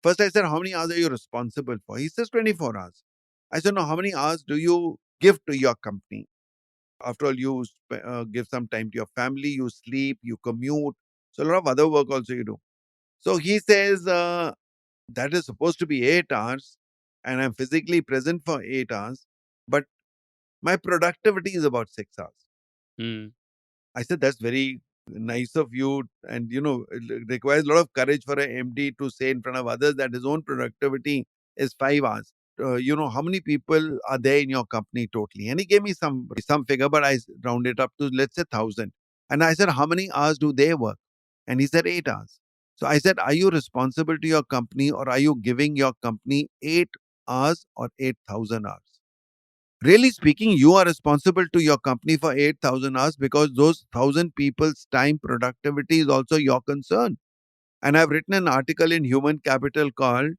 A: First, I said, "How many hours are you responsible for?" He says, 24 hours. I said, "No, how many hours do you give to your company? After all, you give some time to your family, you sleep, you commute. So, a lot of other work also you do." So, he says, that is supposed to be 8 hours, and I'm physically present for 8 hours, but my productivity is about 6 hours.
B: Mm.
A: I said, that's very nice of you. And, it requires a lot of courage for an MD to say in front of others that his own productivity is 5 hours. How many people are there in your company totally? And he gave me some figure, but I round it up to, let's say, 1,000. And I said, how many hours do they work? And he said, 8 hours. So I said, are you responsible to your company, or are you giving your company 8 hours or 8,000 hours? Really speaking, you are responsible to your company for 8,000 hours because those 1,000 people's time productivity is also your concern. And I've written an article in Human Capital called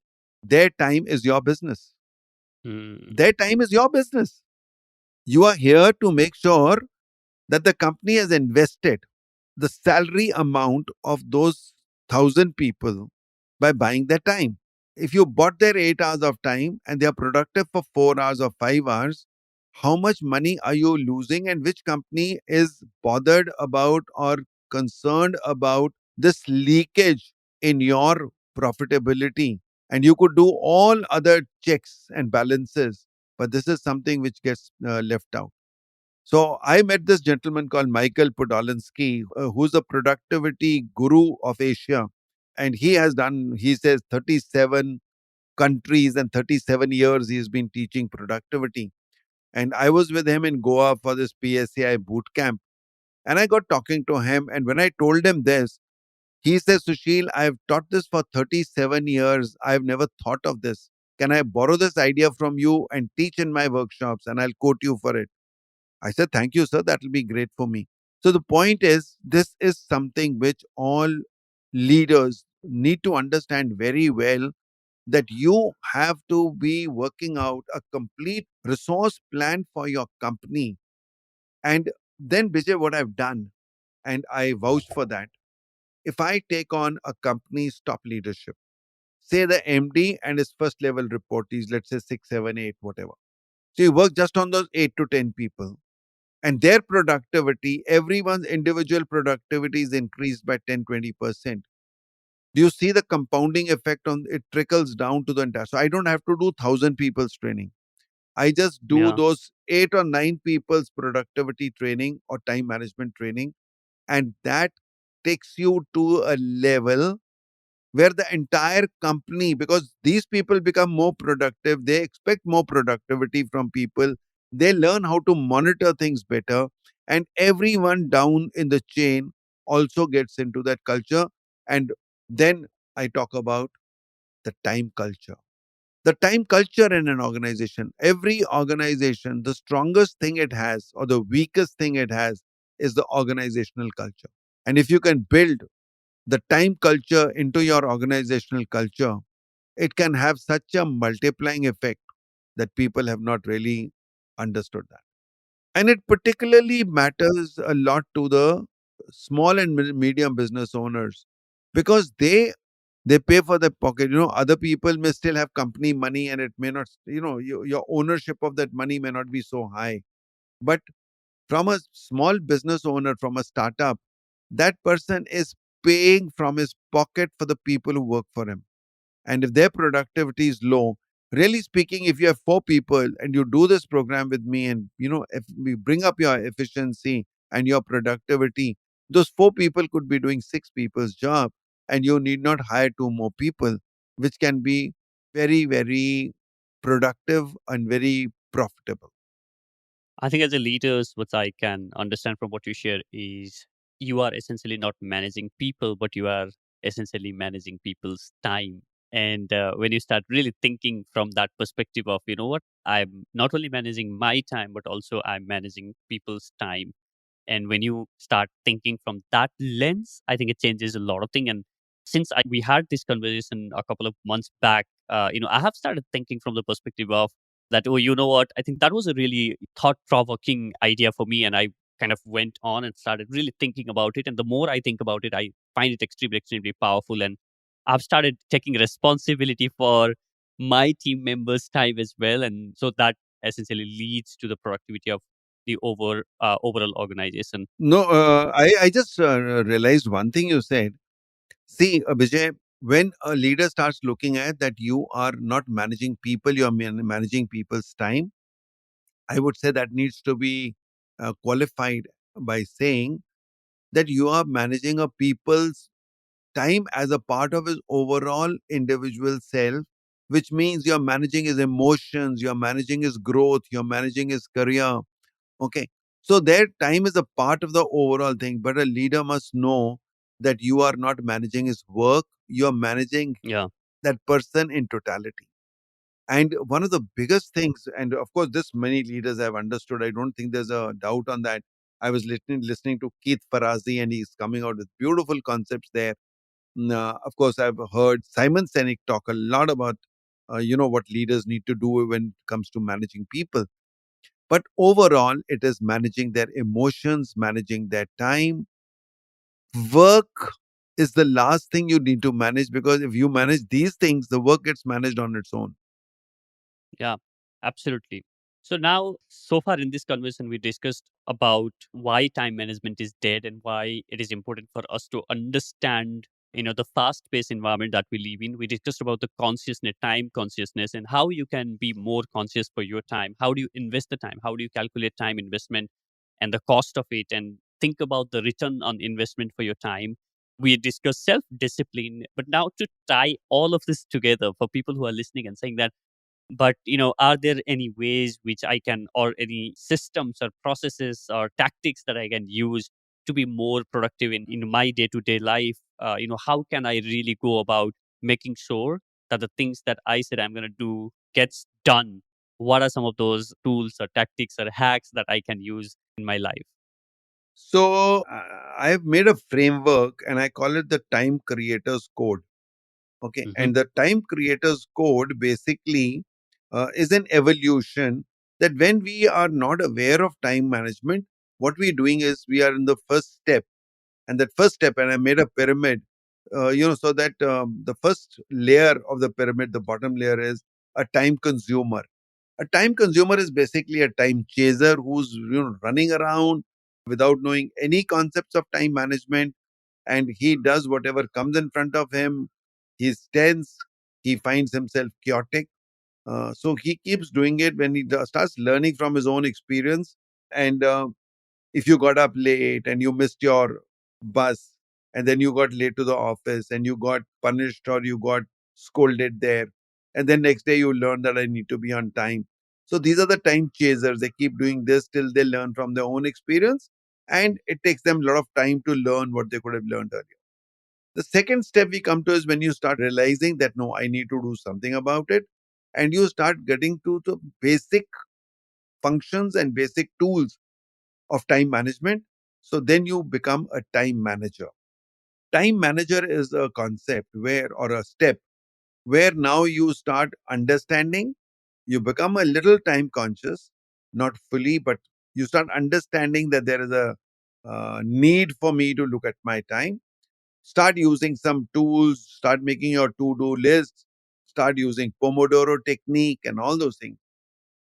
A: Their Time is Your Business.
B: Mm.
A: Their time is your business. You are here to make sure that the company has invested the salary amount of those 1,000 people by buying their time. If you bought their 8 hours of time and they are productive for 4 hours or 5 hours, how much money are you losing, and which company is bothered about or concerned about this leakage in your profitability? And you could do all other checks and balances, but this is something which gets left out. So I met this gentleman called Michael Podolinsky, who's a productivity guru of Asia. And he says, 37 countries and 37 years he's been teaching productivity. And I was with him in Goa for this PSAI boot camp. And I got talking to him. And when I told him this, he says, Sushil, I've taught this for 37 years. I've never thought of this. Can I borrow this idea from you and teach in my workshops? And I'll quote you for it. I said, thank you, sir. That will be great for me. So the point is, this is something which all leaders need to understand very well, that you have to be working out a complete resource plan for your company. And then, Vijay, what I've done, and I vouch for that, if I take on a company's top leadership, say the MD and his first level reportees, let's say 6, 7, 8, whatever. So you work just on those 8 to 10 people, and their productivity, everyone's individual productivity is increased by 10-20%. Do you see the compounding effect? On it trickles down to the entire. So I don't have to do 1,000 people's training. I just do
B: Yeah.
A: those 8 or 9 people's productivity training or time management training, and that takes you to a level where the entire company, because these people become more productive, they expect more productivity from people, they learn how to monitor things better, and everyone down in the chain also gets into that culture. And then I talk about the time culture. The time culture in an organization, every organization, the strongest thing it has or the weakest thing it has is the organizational culture. And if you can build the time culture into your organizational culture, it can have such a multiplying effect that people have not really understood that. And it particularly matters a lot to the small and medium business owners, because they pay for their pocket. Other people may still have company money, and it may not, your ownership of that money may not be so high. But from a small business owner, from a startup, that person is paying from his pocket for the people who work for him. And if their productivity is low, really speaking, if you have 4 people and you do this program with me, and if we bring up your efficiency and your productivity, those 4 people could be doing 6 people's job, and you need not hire 2 more people, which can be very, very productive and very profitable.
B: I think as a leaders, what I can understand from what you share is you are essentially not managing people, but you are essentially managing people's time. And when you start really thinking from that perspective of, you know what, I'm not only managing my time, but also I'm managing people's time. And when you start thinking from that lens, I think it changes a lot of things. And since we had this conversation a couple of months back, I have started thinking from the perspective of that, oh, you know what? I think that was a really thought provoking idea for me. And I kind of went on and started really thinking about it. And the more I think about it, I find it extremely, extremely powerful. And I've started taking responsibility for my team members' time as well. And so that essentially leads to the productivity of the overall organization.
A: No, I just realized one thing you said. See, Vijay, when a leader starts looking at that you are not managing people, you are managing people's time, I would say that needs to be qualified by saying that you are managing a people's time as a part of his overall individual self, which means you're managing his emotions, you're managing his growth, you're managing his career. Okay. So their time is a part of the overall thing, but a leader must know that you are not managing his work, you're managing
B: Yeah.
A: that person in totality. And one of the biggest things, and of course, this many leaders have understood, I don't think there's a doubt on that. I was listening to Keith Farazi, and he's coming out with beautiful concepts there. Of course, I've heard Simon Sinek talk a lot about, what leaders need to do when it comes to managing people. But overall, it is managing their emotions, managing their time. Work is the last thing you need to manage, because if you manage these things, the work gets managed on its own.
B: Yeah, absolutely. So now, so far in this conversation, we discussed about why time management is dead and why it is important for us to understand, the fast-paced environment that we live in. We discussed about the consciousness, time consciousness, and how you can be more conscious for your time. How do you invest the time? How do you calculate time investment and the cost of it, and think about the return on investment for your time? We discussed self-discipline, but now to tie all of this together for people who are listening and saying that, but are there any ways which I can, or any systems or processes or tactics that I can use to be more productive in my day-to-day life? How can I really go about making sure that the things that I said I'm going to do gets done? What are some of those tools or tactics or hacks that I can use in my life?
A: So I've made a framework and I call it the Time Creators Code. Okay.
B: Hmm.
A: And the Time Creators Code basically is an evolution that when we are not aware of time management, what we're doing is we are in the first step. And that first step, and I made a pyramid, so that the first layer of the pyramid, the bottom layer, is a time consumer. A time consumer is basically a time chaser who's running around without knowing any concepts of time management, and he does whatever comes in front of him. He's tense. He finds himself chaotic. So he keeps doing it. When he starts learning from his own experience, and if you got up late and you missed your bus, and then you got late to the office and you got punished or you got scolded there, and then next day you learn that I need to be on time. So these are the time chasers. They keep doing this till they learn from their own experience, and it takes them a lot of time to learn what they could have learned earlier. The second step we come to is when you start realizing that no, I need to do something about it, and you start getting to the basic functions and basic tools of time management. So then you become a time manager. Time manager is a concept where, or a step where now you start understanding, you become a little time conscious, not fully, but you start understanding that there is a need for me to look at my time. Start using some tools, start making your to do lists, start using Pomodoro technique and all those things.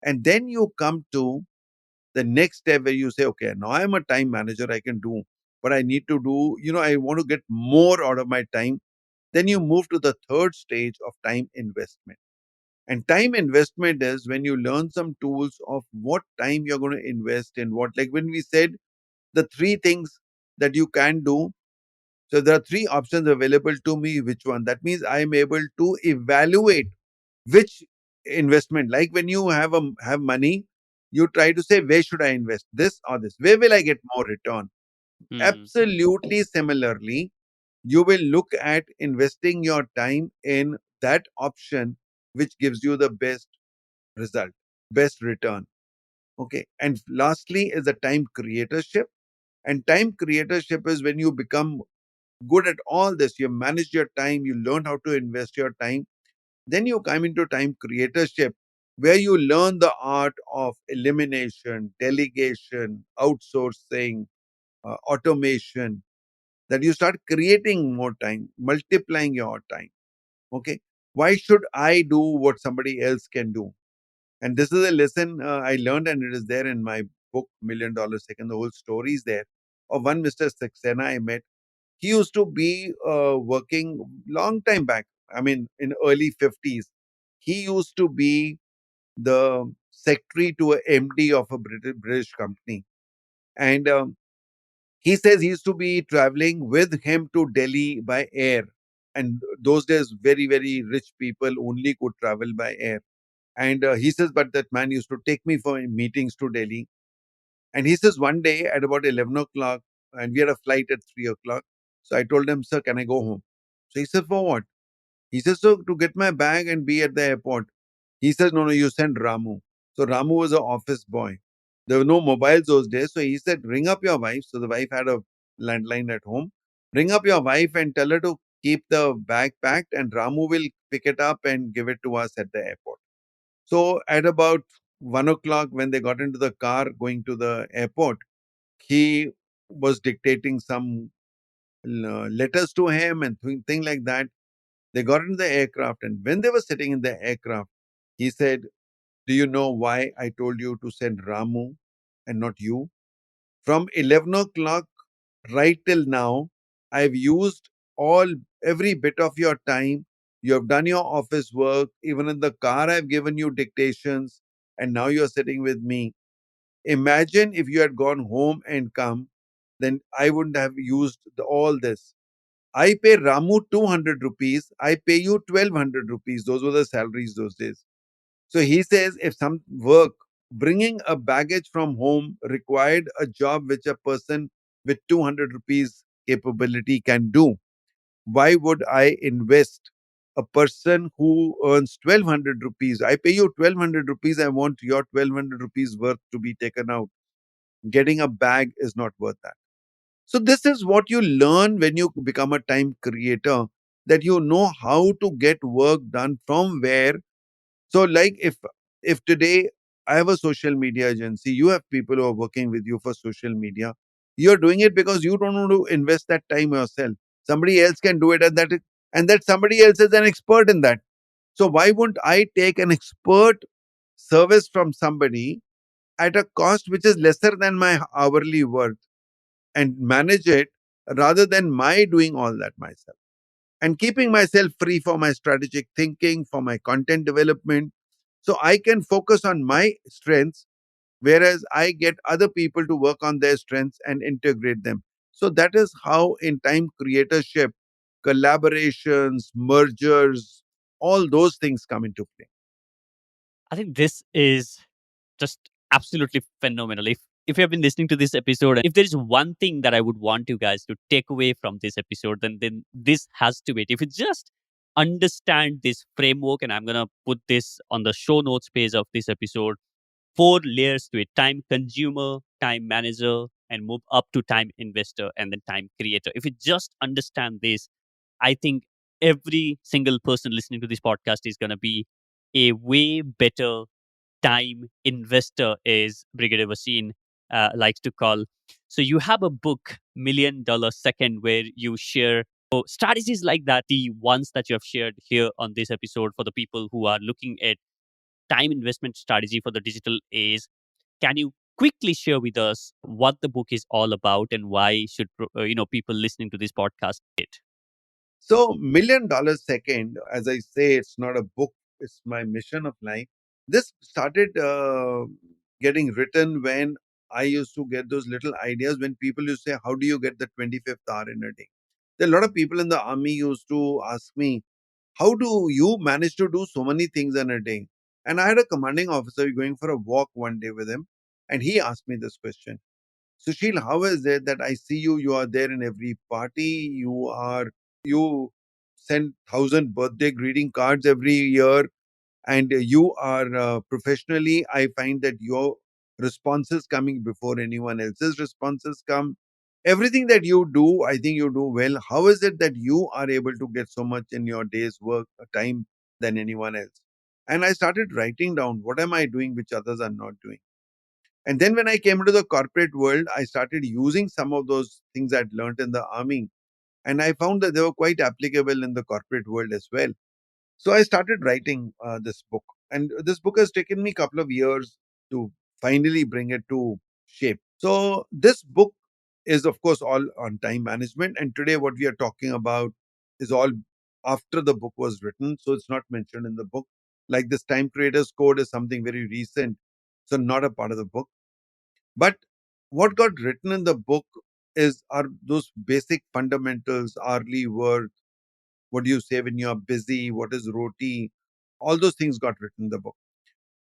A: And then you come to the next step where you say, okay, now I'm a time manager, I can do, but I need to do, I want to get more out of my time. Then you move to the third stage of time investment. And time investment is when you learn some tools of what time you're going to invest in what. Like when we said the three things that you can do. So there are three options available to me. Which one? That means I am able to evaluate which investment. Like when you have money, You try to say, where should I invest? This or this? Where will I get more return?
B: Hmm.
A: Absolutely similarly, you will look at investing your time in that option which gives you the best result, best return. Okay. And lastly is the time creatorship. And time creatorship is when you become good at all this. You manage your time, you learn how to invest your time. Then you come into time creatorship, where you learn the art of elimination, delegation, outsourcing, automation, that you start creating more time, multiplying your time. Okay. Why should I do what somebody else can do? And this is a lesson I learned, and it is there in my book, $1 Million Second. The whole story is there of one Mr. Saxena I met. He used to be working long time back. I mean, in early 50s. He used to be the secretary to a MD of a British company. And he says he used to be traveling with him to Delhi by air. And those days, very, very rich people only could travel by air. And he says, but that man used to take me for meetings to Delhi. And he says, one day at about 11 o'clock, and we had a flight at 3 o'clock. So I told him, sir, can I go home? So he said, for what? He says, so to get my bag and be at the airport. He says, no, no, you send Ramu. So Ramu was an office boy. There were no mobiles those days. So he said, ring up your wife. So the wife had a landline at home. Ring up your wife and tell her to keep the bag packed, and Ramu will pick it up and give it to us at the airport. So at about 1 o'clock, when they got into the car going to the airport, he was dictating some letters to him and thing like that. They got into the aircraft, and when they were sitting in the aircraft, he said, do you know why I told you to send Ramu and not you? From 11 o'clock right till now, I've used all every bit of your time. You have done your office work. Even in the car, I've given you dictations, and now you're sitting with me. Imagine if you had gone home and come, then I wouldn't have used all this. I pay Ramu 200 rupees. I pay you 1200 rupees. Those were the salaries those days. So he says if some work, bringing a baggage from home required a job which a person with 200 rupees capability can do, why would I invest a person who earns 1200 rupees? I pay you 1200 rupees. I want your 1200 rupees worth to be taken out. Getting a bag is not worth that. So this is what you learn when you become a time creator, that you know how to get work done from where. So like if today I have a social media agency, you have people who are working with you for social media. You're doing it because you don't want to invest that time yourself. Somebody else can do it, and that somebody else is an expert in that. So why wouldn't I take an expert service from somebody at a cost which is lesser than my hourly worth and manage it, rather than my doing all that myself and keeping myself free for my strategic thinking, for my content development, so I can focus on my strengths, whereas I get other people to work on their strengths and integrate them. So that is how in time creatorship, collaborations, mergers, all those things come into play.
B: I think this is just absolutely phenomenal. If you have been listening to this episode, if there is one thing that I would want you guys to take away from this episode, then this has to be it. If you just understand this framework, and I'm gonna put this on the show notes page of this episode, four layers to it: time consumer, time manager, and move up to time investor, and then time creator. If you just understand this, I think every single person listening to this podcast is gonna be a way better time investor, is Brigadier Vaseem likes to call. So you have a book, $1 Million Second, where you share strategies like that, the ones that you have shared here on this episode for the people who are looking at time investment strategy for the digital age. Can you quickly share with us what the book is all about and why should people listening to this podcast it?
A: So, $1 Million Second, as I say, it's not a book, it's my mission of life. This started getting written when I used to get those little ideas when people used to say, how do you get the 25th hour in a day? There are a lot of people in the army used to ask me, how do you manage to do so many things in a day? And I had a commanding officer going for a walk one day with him, and he asked me this question: Sushil, how is it that I see you? You are there in every party. You send 1,000 birthday greeting cards every year, and you are professionally. I find that your responses coming before anyone else's responses come. Everything that you do, I think you do well. How is it that you are able to get so much in your day's work time than anyone else? And I started writing down what am I doing which others are not doing. And then when I came into the corporate world, I started using some of those things I'd learned in the army. And I found that they were quite applicable in the corporate world as well. So I started writing this book. And this book has taken me a couple of years to finally bring it to shape. So this book is, of course, all on time management. And today, what we are talking about is all after the book was written. So it's not mentioned in the book. Like this time creators code is something very recent. So not a part of the book. But what got written in the book is are those basic fundamentals, hourly work, what do you say when you're busy, what is roti, all those things got written in the book.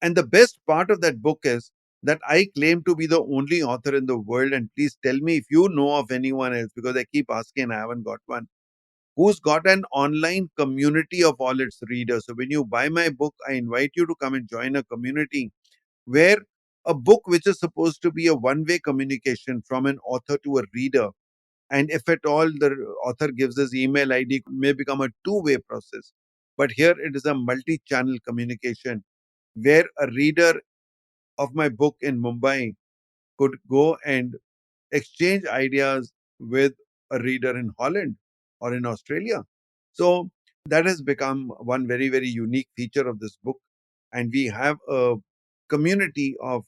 A: And the best part of that book is that I claim to be the only author in the world. And please tell me if you know of anyone else, because I keep asking, I haven't got one, who's got an online community of all its readers. So when you buy my book, I invite you to come and join a community where a book which is supposed to be a one-way communication from an author to a reader, and if at all the author gives his email ID, may become a two-way process. But here it is a multi-channel communication where a reader of my book in Mumbai could go and exchange ideas with a reader in Holland or in Australia. So that has become one very, very unique feature of this book. And we have a community of,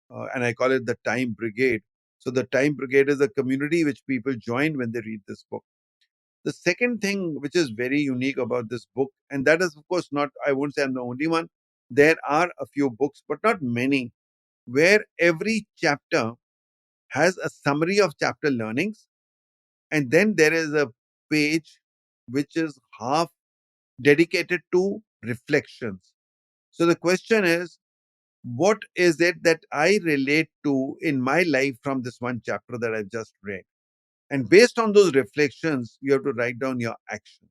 A: and I call it the Time Brigade. So the Time Brigade is a community which people join when they read this book. The second thing which is very unique about this book, and that is, of course, not, I won't say I'm the only one, there are a few books, but not many, where every chapter has a summary of chapter learnings, and then there is a page which is half dedicated to reflections. So the question is, what is it that I relate to in my life from this one chapter that I've just read? And based on those reflections, you have to write down your actions.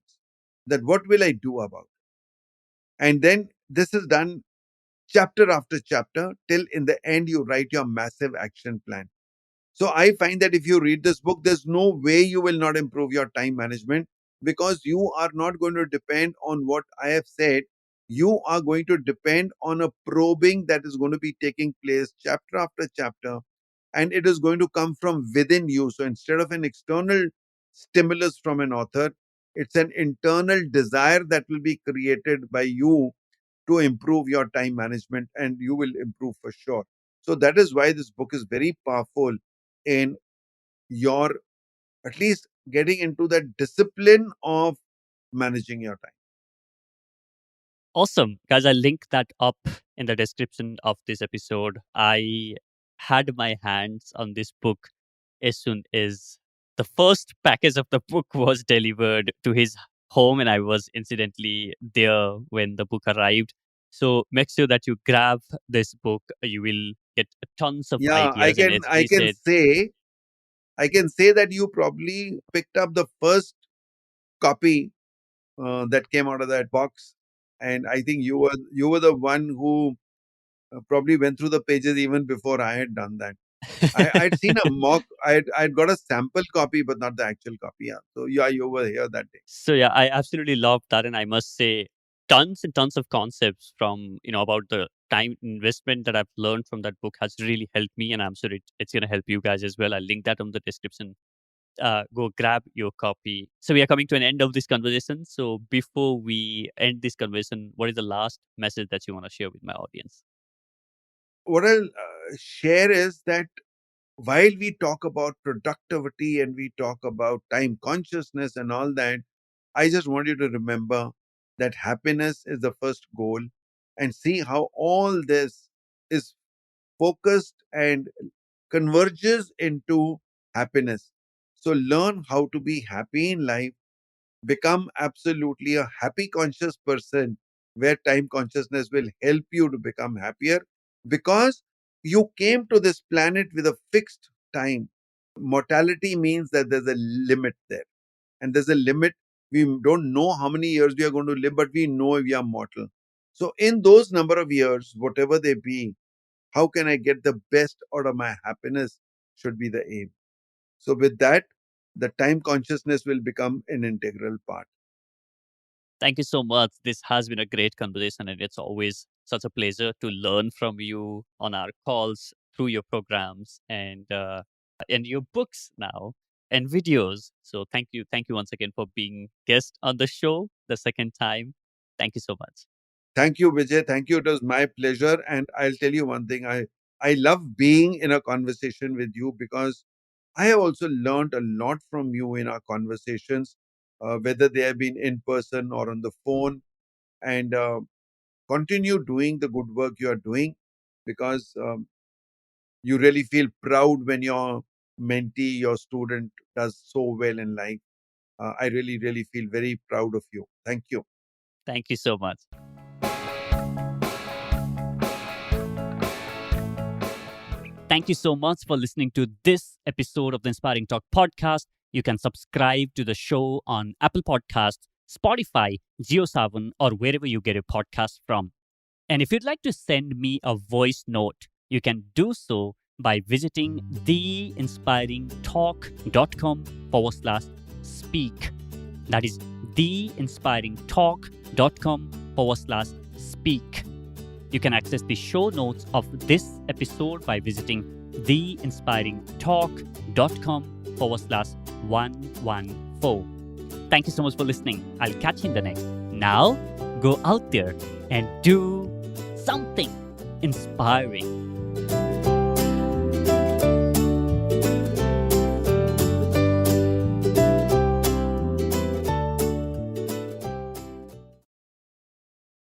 A: That what will I do about it? And then this is done chapter after chapter till in the end you write your massive action plan. So I find that if you read this book, there's no way you will not improve your time management, because you are not going to depend on what I have said. You are going to depend on a probing that is going to be taking place chapter after chapter, and it is going to come from within you. So instead of an external stimulus from an author, it's an internal desire that will be created by you to improve your time management, and you will improve for sure. So that is why this book is very powerful in your, at least getting into that discipline of managing your time.
B: Awesome. Guys, I'll link that up in the description of this episode. I had my hands on this book as soon as the first package of the book was delivered to his home, and I was incidentally there when the book arrived. So make sure that you grab this book. You will get tons of
A: Yeah,
B: ideas. And as
A: I
B: he
A: can
B: said,
A: say I can say that you probably picked up the first copy that came out of that box, and I think you were the one who probably went through the pages even before I had done that. I'd seen a mock. I'd got a sample copy, but not the actual copy. Yeah. So yeah, you were here that day.
B: So yeah, I absolutely loved that, and I must say, tons and tons of concepts from about the time investment that I've learned from that book has really helped me, and I'm sure it's going to help you guys as well. I'll link that on the description. Go grab your copy. So we are coming to an end of this conversation. So before we end this conversation, what is the last message that you want to share with my audience?
A: What I'll share is that while we talk about productivity and we talk about time consciousness and all that, I just want you to remember that happiness is the first goal, and see how all this is focused and converges into happiness. So learn how to be happy in life, become absolutely a happy conscious person, where time consciousness will help you to become happier because you came to this planet with a fixed time. Mortality means that there's a limit there, and there's a limit. We don't know how many years we are going to live, but we know we are mortal. So, in those number of years, whatever they be, how can I get the best out of my happiness should be the aim. So, with that, the time consciousness will become an integral part.
B: Thank you so much. This has been a great conversation, and it's always such a pleasure to learn from you on our calls, through your programs, and your books now and videos. So thank you once again for being guest on the show the second time. Thank you so much.
A: Thank you, Vijay. Thank you. It was my pleasure. And I'll tell you one thing. I love being in a conversation with you because I have also learned a lot from you in our conversations, whether they have been in person or on the phone. And continue doing the good work you are doing because you really feel proud when your mentee, your student does so well in life. I really, really feel very proud of you. Thank you.
B: Thank you so much. Thank you so much for listening to this episode of the Inspiring Talk podcast. You can subscribe to the show on Apple Podcasts, Spotify, JioSaavn, or wherever you get your podcast from. And if you'd like to send me a voice note, you can do so by visiting theinspiringtalk.com/speak. That is theinspiringtalk.com/speak. You can access the show notes of this episode by visiting theinspiringtalk.com/114. Thank you so much for listening. I'll catch you in the next. Now, go out there and do something inspiring.